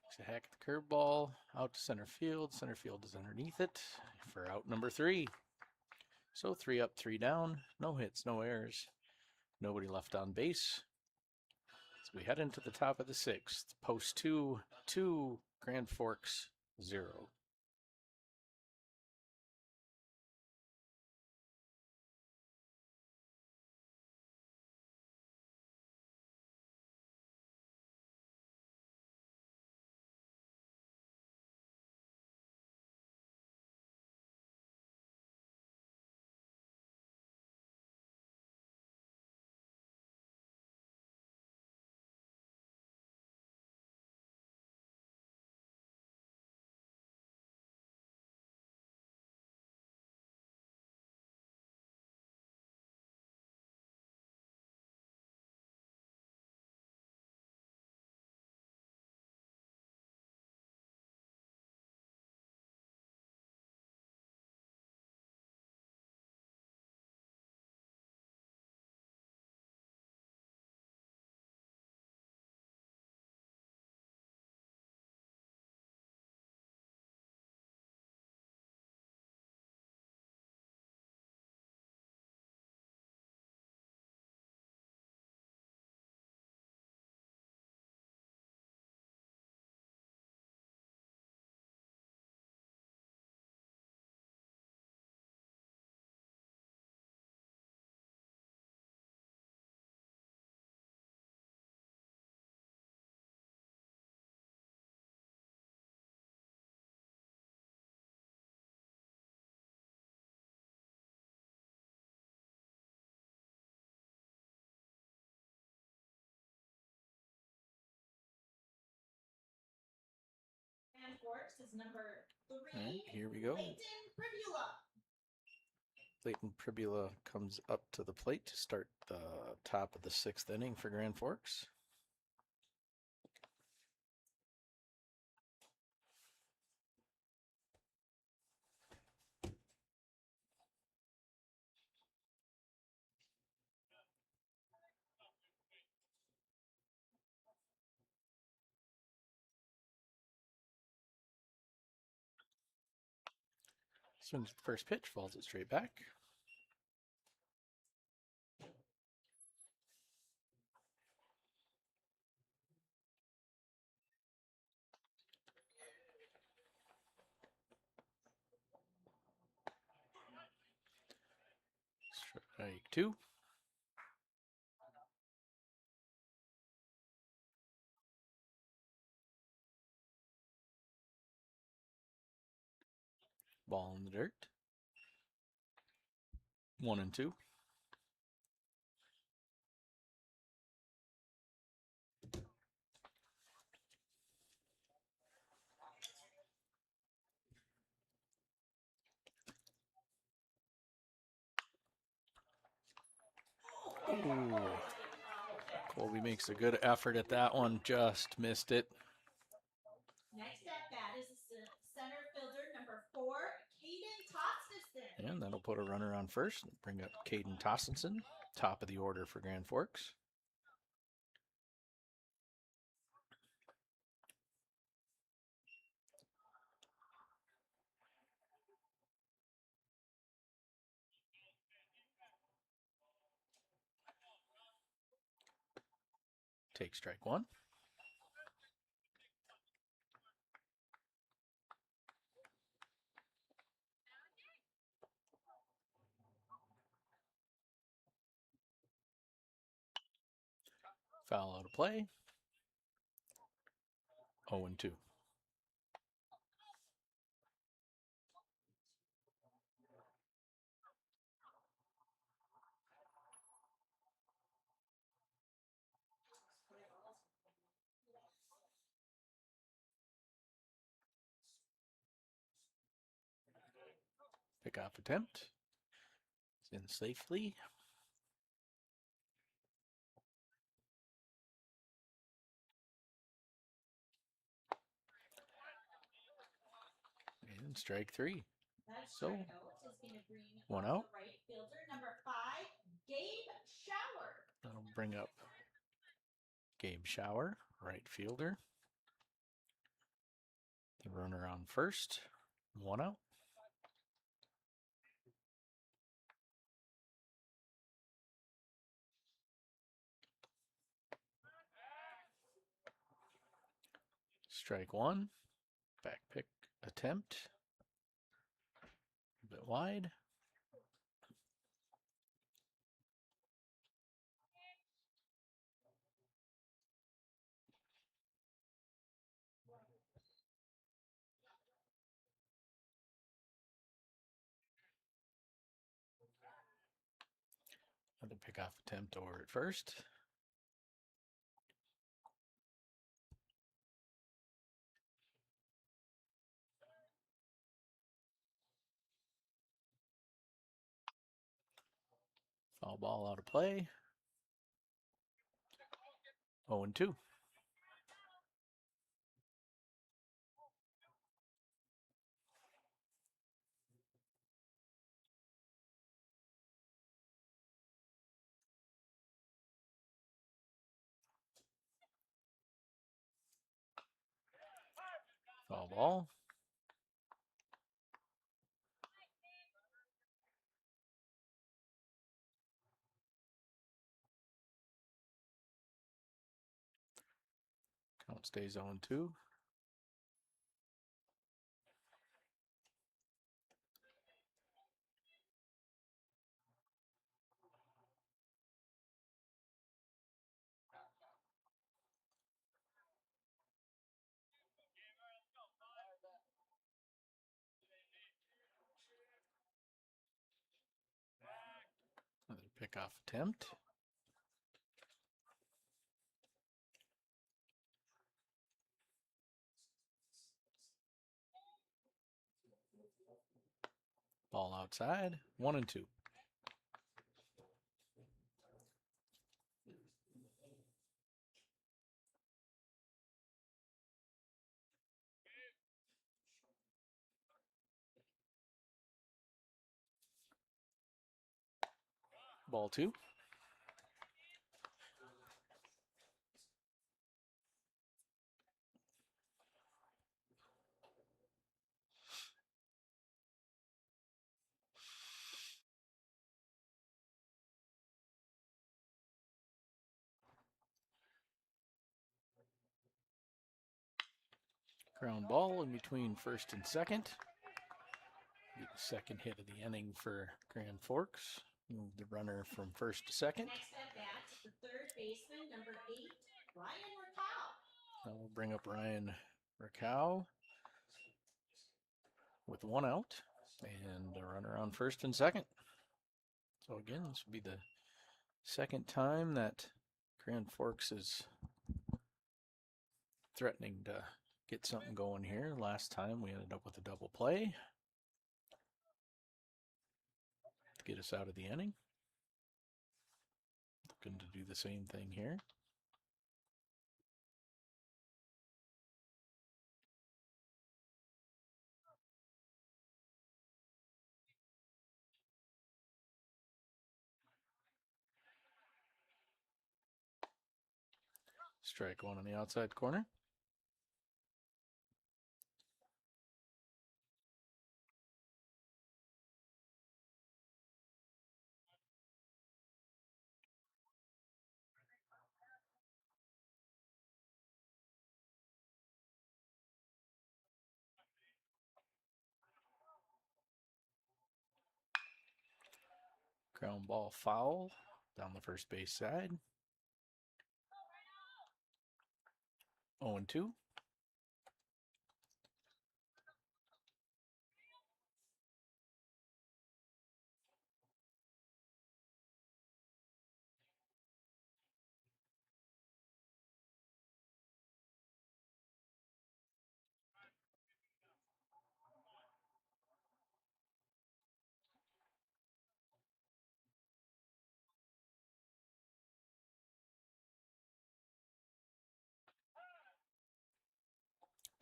It's a hack at the curveball. Out to center field. Center field is underneath it for out number 3. So 3 up, 3 down. No hits, no errors. Nobody left on base. So we head into the top of the 6th. Post 2, 2, Grand Forks 0. And Forks is number 3. All right, here we go. Clayton Pribula. Clayton Pribula comes up to the plate to start the top of the 6th inning for Grand Forks. Swings at the first pitch, falls it straight back. Strike 2. Ball in the dirt. 1-2. Ooh. Colby makes a good effort at that one, just missed it. Next at bat is center fielder number 4, Caden Tostenson. And that'll put a runner on first and bring up Caden Tostenson, top of the order for Grand Forks. Take strike 1. Foul out of play. 0-2. Pickoff attempt. It's in safely. And strike 3. So, one out. Right fielder, number 5, Gabe Shower. That'll bring up Gabe Shower, right fielder. The runner on first. 1 out. Strike 1. Back pick attempt. A bit wide. Another pickoff attempt over at first. Foul ball out of play. 0-2. Foul ball. Count stays 0-2. Another pickoff attempt. Ball outside. 1-2. Ball 2. Ground ball in between first and second. Be the second hit of the inning for Grand Forks. Move the runner from first to second. Next at bat, the third baseman, number 8, Ryan Rakow. Now we'll bring up Ryan Rakow with 1 out and a runner on first and second. So again, this will be the second time that Grand Forks is threatening to get something going here. Last time we ended up with a double play to get us out of the inning. Looking to do the same thing here. Strike 1 on the outside corner. Ground ball foul down the first base side. 0-2.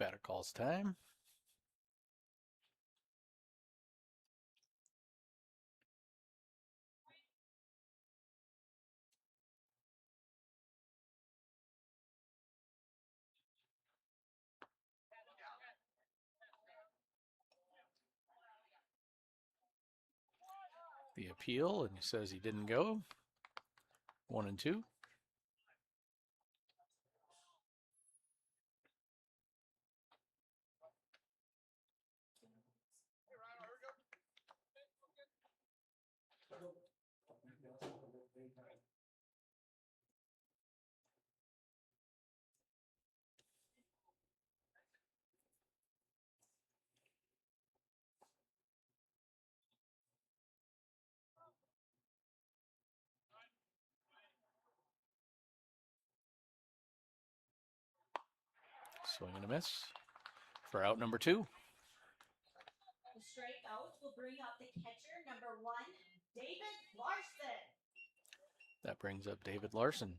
Batter calls time. The appeal, and he says he didn't go. 1-2. Swing and a miss for out number 2. The strikeout will bring up the catcher, number 1, David Larson. That brings up David Larson.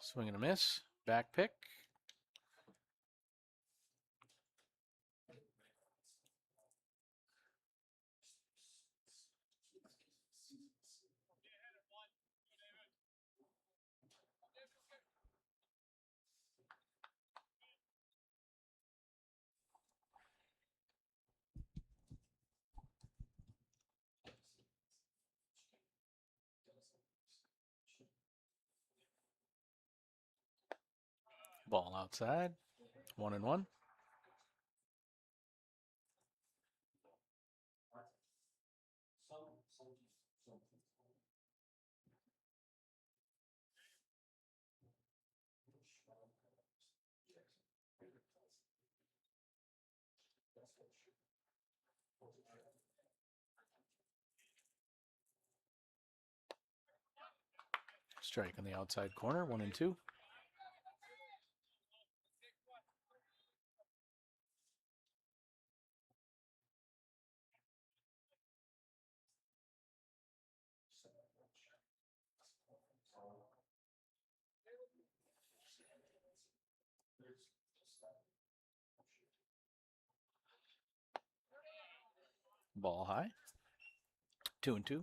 Swing and a miss. Back pick. Ball outside. 1-1. Strike on the outside corner. 1-2. Ball high. 2-2.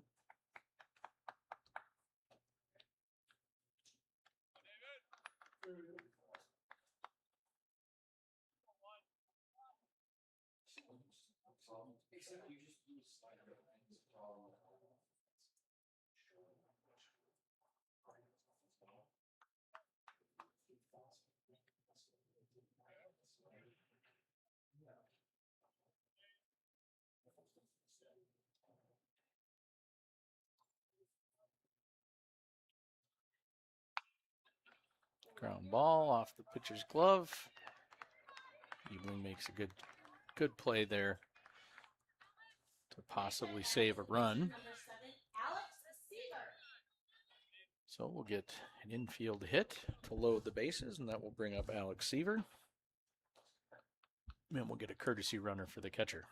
Ground ball off the pitcher's glove. Ebling makes a good play there to possibly save a run. Number 7, Alex Seaver. So we'll get an infield hit to load the bases, and that will bring up Alex Seaver. And we'll get a courtesy runner for the catcher.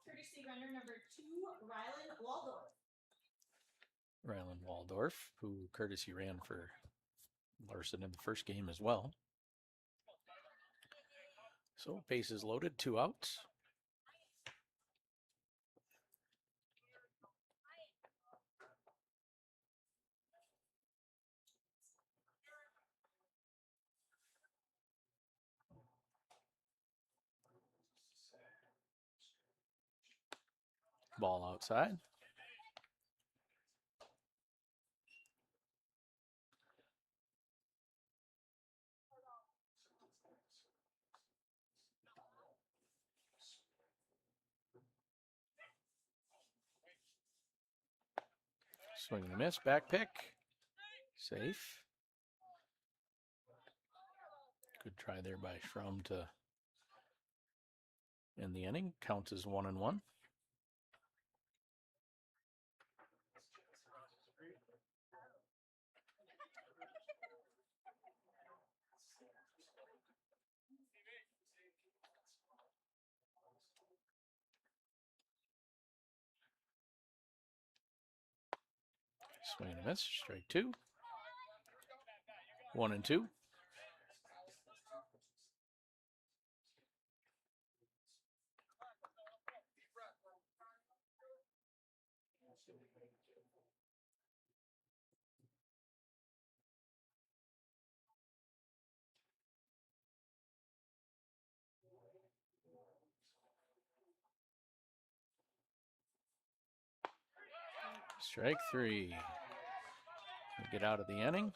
Courtesy runner number 2, Rylan Waldorf. Rylan Waldorf, who courtesy ran for Larson in the first game as well. So bases loaded, 2 outs. Ball outside. Swing and a miss. Back pick. Safe. Good try there by Schrum to end the inning. Counts as 1-1. Swing and a miss. Strike 2. 1-2. Strike 3. We get out of the inning.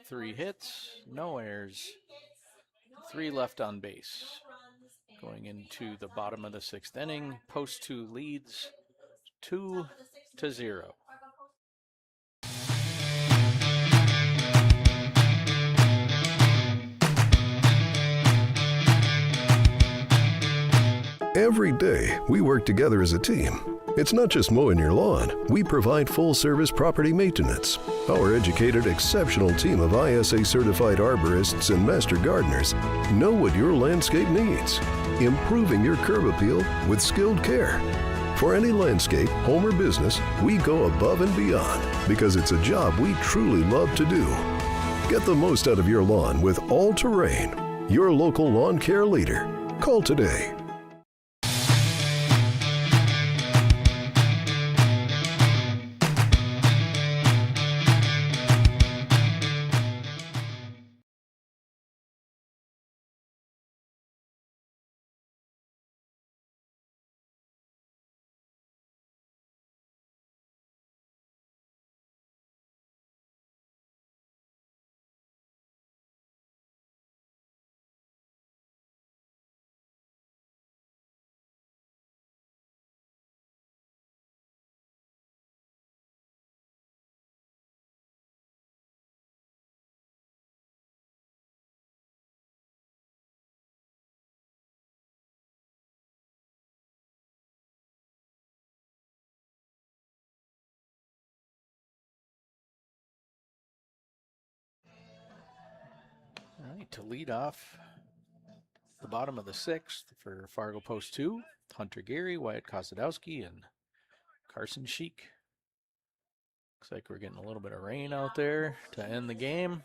3 hits, no errors, 3 left on base. Going into the bottom of the 6th inning, Post 2 leads 2-0. Every day, we work together as a team. It's not just mowing your lawn. We provide full-service property maintenance. Our educated, exceptional team of ISA-certified arborists and master gardeners know what your landscape needs, improving your curb appeal with skilled care. For any landscape, home or business, we go above and beyond because it's a job we truly love to do. Get the most out of your lawn with All Terrain, your local lawn care leader. Call today. All right, to lead off the bottom of the 6th for Fargo Post 2, Hunter Gary, Wyatt Kozadowski, and Carson Sheik. Looks like we're getting a little bit of rain out there to end the game.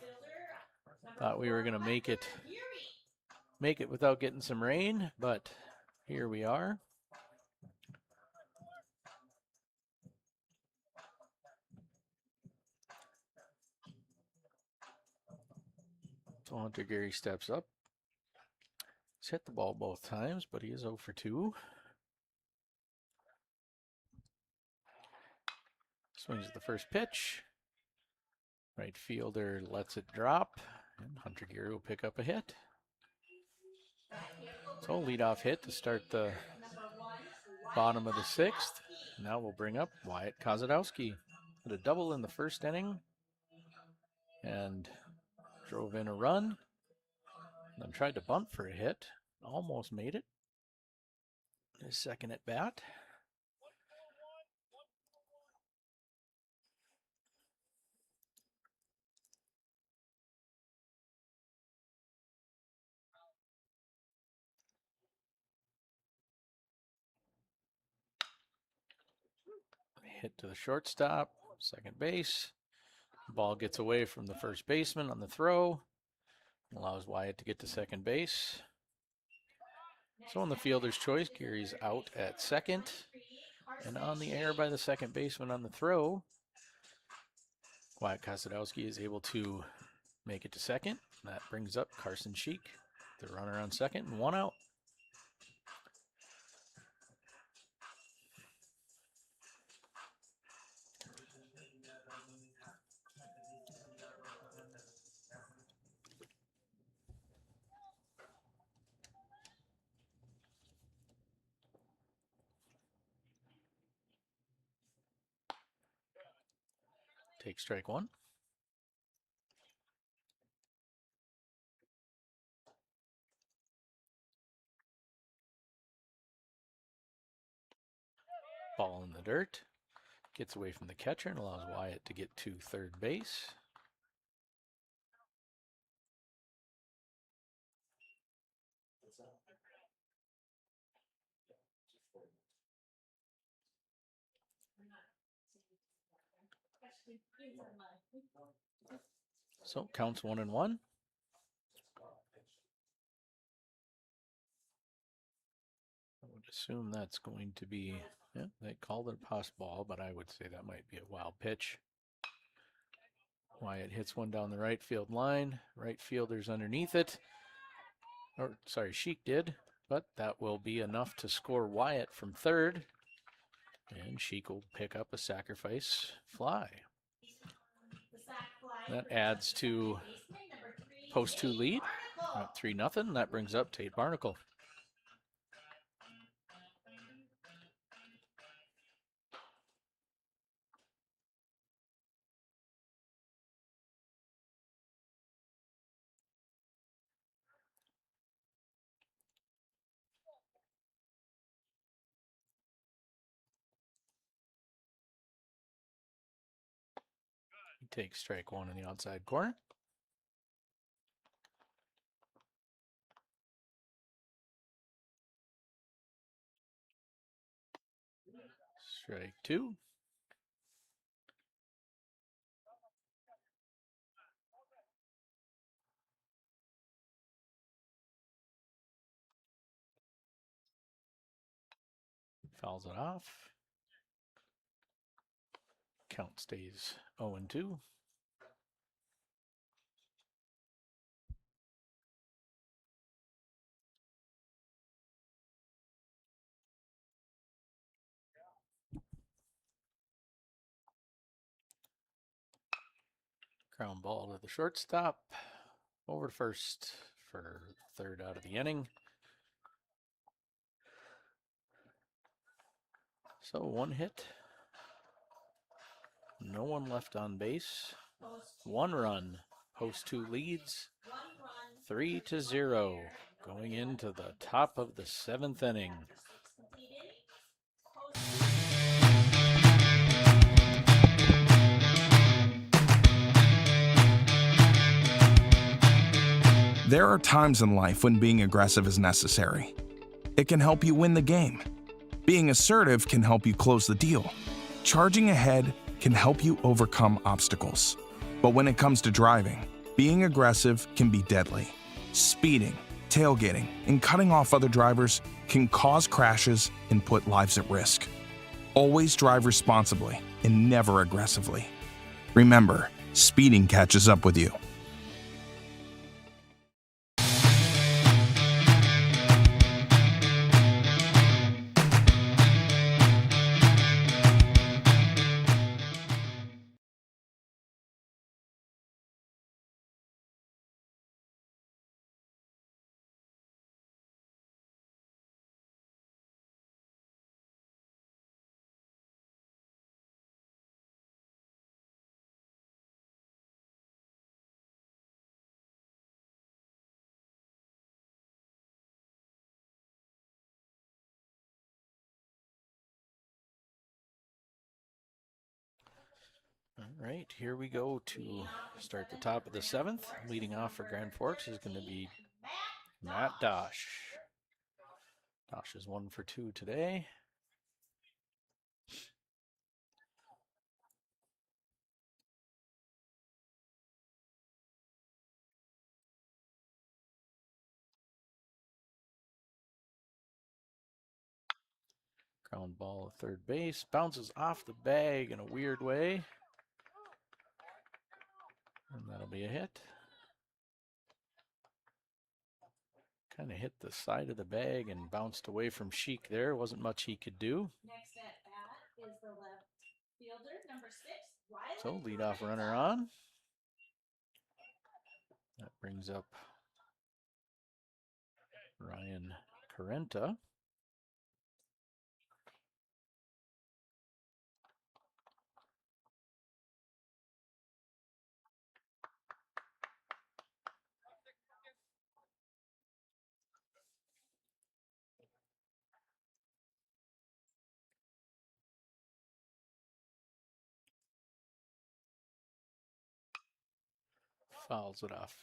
Thought we were going to make it without getting some rain, but here we are. So Hunter Gary steps up. He's hit the ball both times, but he is 0 for 2. Swings at the first pitch. Right fielder lets it drop, and Hunter Gary will pick up a hit. So leadoff hit to start the bottom of the 6th. Now we'll bring up Wyatt Kozadowski. Had a double in the first inning and drove in a run. Then tried to bunt for a hit. Almost made it. His second at bat. Hit to the shortstop, second base. Ball gets away from the first baseman on the throw. Allows Wyatt to get to second base. So on the fielder's choice, Gary's out at second. And on the air by the second baseman on the throw, Wyatt Kozadowski is able to make it to second. That brings up Carson Sheik, the runner on second, and 1 out. Take strike one. Ball in the dirt. Gets away from the catcher and allows Wyatt to get to third base. So counts 1-1. I would assume that's going to be, yeah, they called it a pass ball, but I would say that might be a wild pitch. Wyatt hits one down the right field line. Right fielder's underneath it. Or, sorry, Sheik did, but that will be enough to score Wyatt from third. And Sheik will pick up a sacrifice fly. That adds to post 2 lead at 3-0. That brings up Tate Barnacle. He takes strike one in the outside corner. Strike two. Fouls it off. Count stays 0-2. Ground ball to the shortstop. Over to first for third out of the inning. So one hit. No one left on base. 1 run. Post 2 leads 3-0 going into the top of the 7th inning. There are times in life when being aggressive is necessary. It can help you win the game. Being assertive can help you close the deal. Charging ahead can help you overcome obstacles. But when it comes to driving, being aggressive can be deadly. Speeding, tailgating, and cutting off other drivers can cause crashes and put lives at risk. Always drive responsibly and never aggressively. Remember, speeding catches up with you. All right, here we go to start the top of the 7th. Leading off for Grand Forks is going to be Matt Dosh. Dosh is 1 for 2 today. Ground ball at third base. Bounces off the bag in a weird way. And that'll be a hit. Kind of hit the side of the bag and bounced away from Sheik there. Wasn't much he could do. Next at bat is the left fielder, number 6, So leadoff runner on. That brings up Ryan Carenta. Fouls it off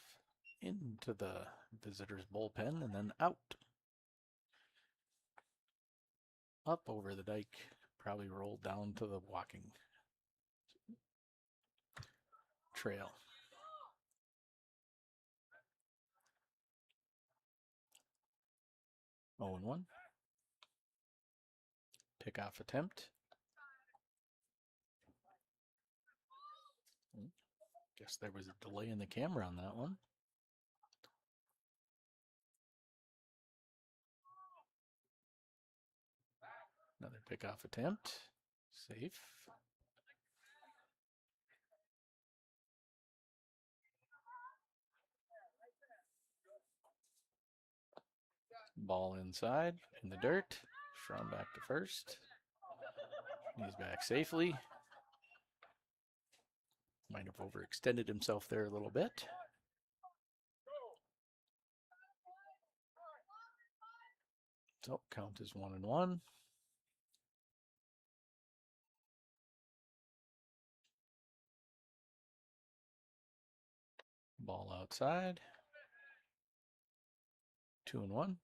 into the visitors' bullpen and then out. Up over the dike, probably rolled down to the walking trail. Oh and 1. Pickoff attempt. Guess there was a delay in the camera on that one. Another pickoff attempt. Safe. Ball inside in the dirt. Schramm back to first. He's back safely. Might have overextended himself there a little bit. So count is 1 and 1. Ball outside. 2 and 1.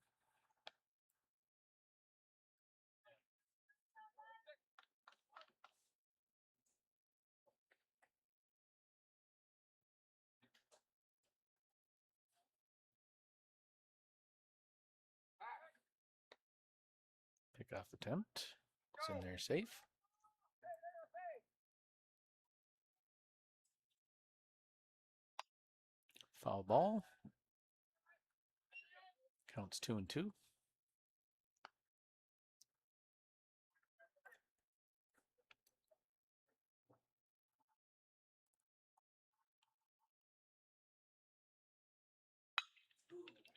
Pickoff attempt. It's in there safe. Foul ball. Counts 2 and 2.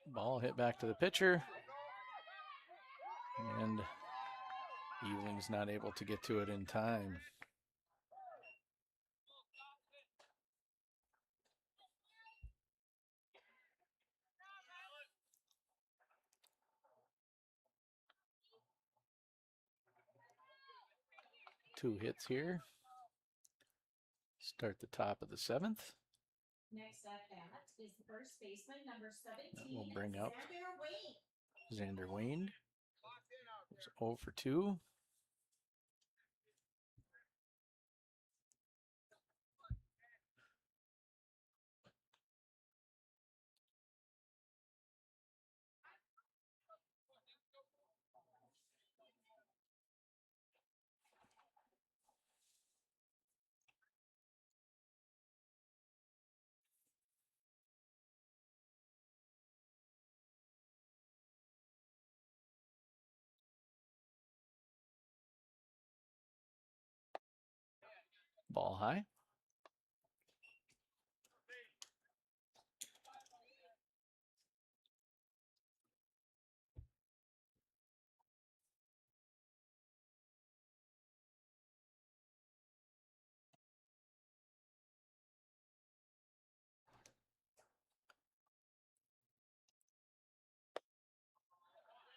Ball hit back to the pitcher. And Eveling's not able to get to it in time. Two hits here. Start the top of the 7th. Next at bat is the first baseman, number 17. We'll bring up Xander Wayne. Xander Wayne. 0 for 2. Ball high.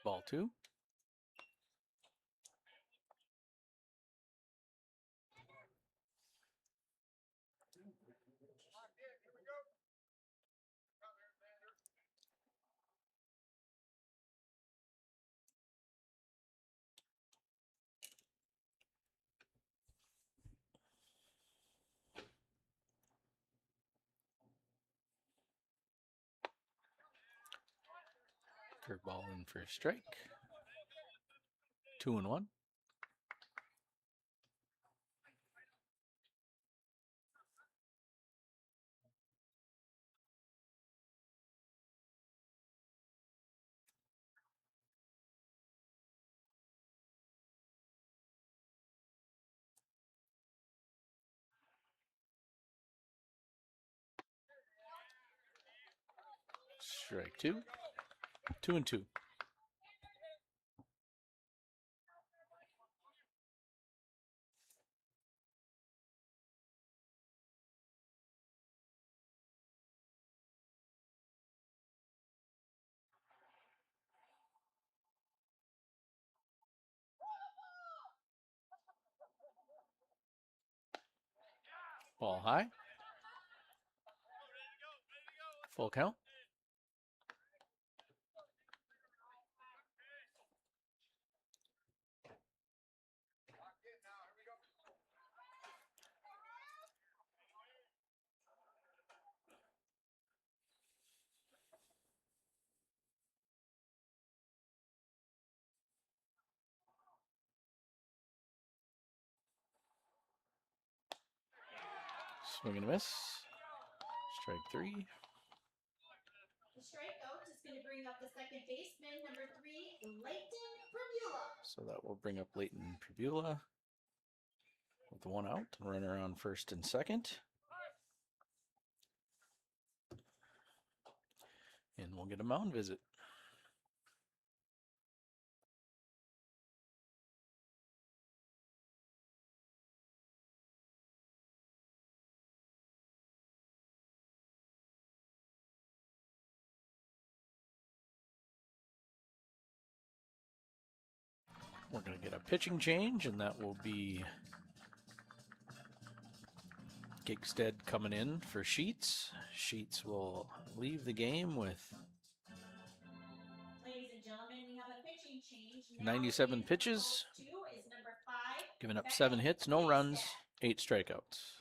Ball 2. Curveball in for a strike. 2 and 1. Strike 2. 2 and 2. Ball high. Full count. Swing and a miss. Strike 3. The strikeout is going to bring up the second baseman, number 3, Leighton Primula. So that will bring up Leighton Pribula with 1 out. Runner on first and second. And we'll get a mound visit. We're going to get a pitching change, and that will be Gigstead coming in for Sheets. Sheets will leave the game with Ladies and gentlemen, we have a pitching change. 97 pitches, Two is number 5. giving up 7 hits, no runs, 8 strikeouts.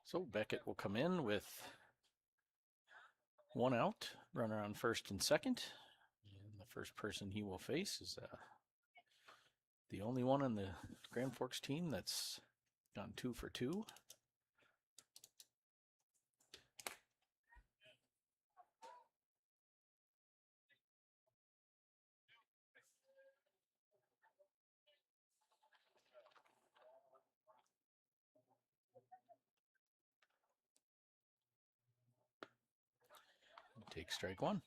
So Beckett will come in with 1 out, runner on first and second. And the first person he will face is the only one on the Grand Forks team that's gone 2 for 2. Take strike 1.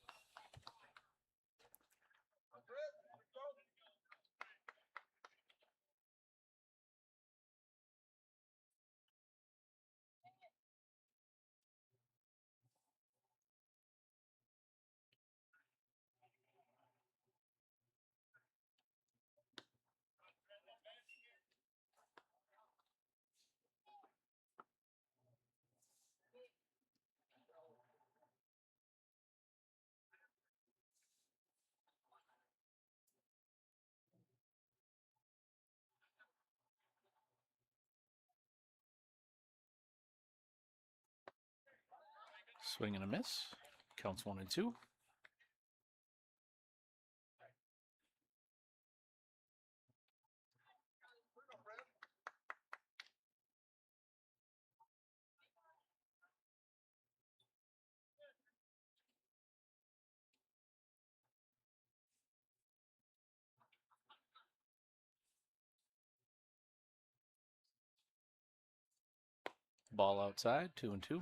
Swing and a miss. Counts 1 and 2. Ball outside, 2 and 2.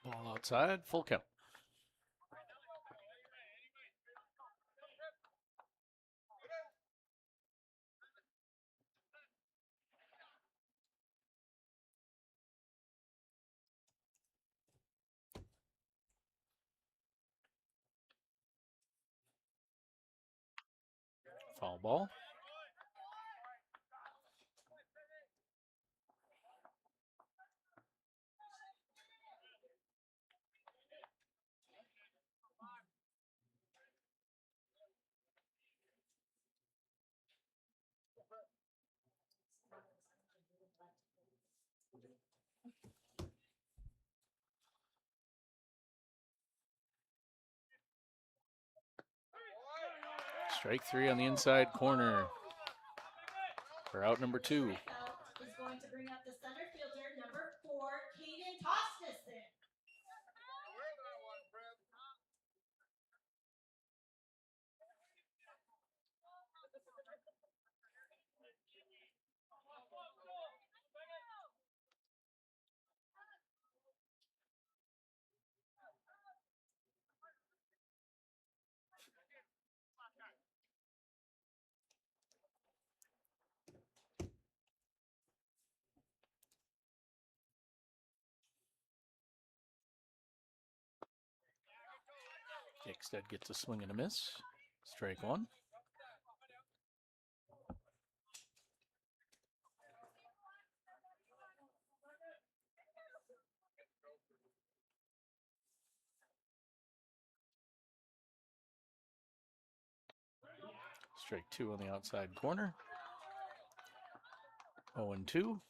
Ball outside, full count. Foul ball. Strike 3 on the inside corner for out number 2. Is going to bring up the center fielder, number 4, Caden Toskison. Dickstead gets a swing and a miss. Strike 1. Strike 2 on the outside corner. 0 and 2.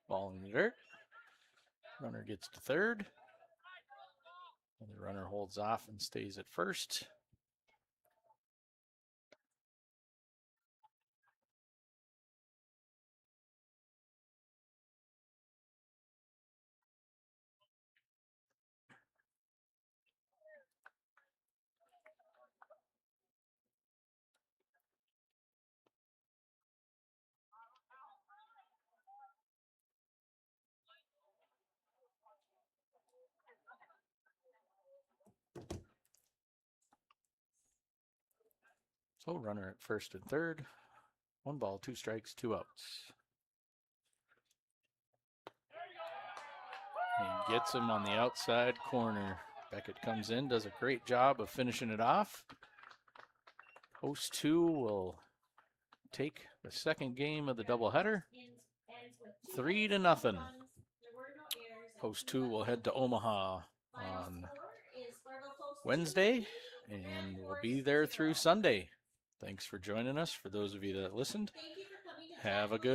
Ball in the dirt. Runner gets to third. And the runner holds off and stays at first. So runner at first and third. 1 ball, 2 strikes, 2 outs. He gets him on the outside corner. Beckett comes in, does a great job of finishing it off. Post 2 will take the second game of the doubleheader. 3-0. Post 2 will head to Omaha on Wednesday, and we'll be there through Sunday. Thanks for joining us. For those of you that listened, have a good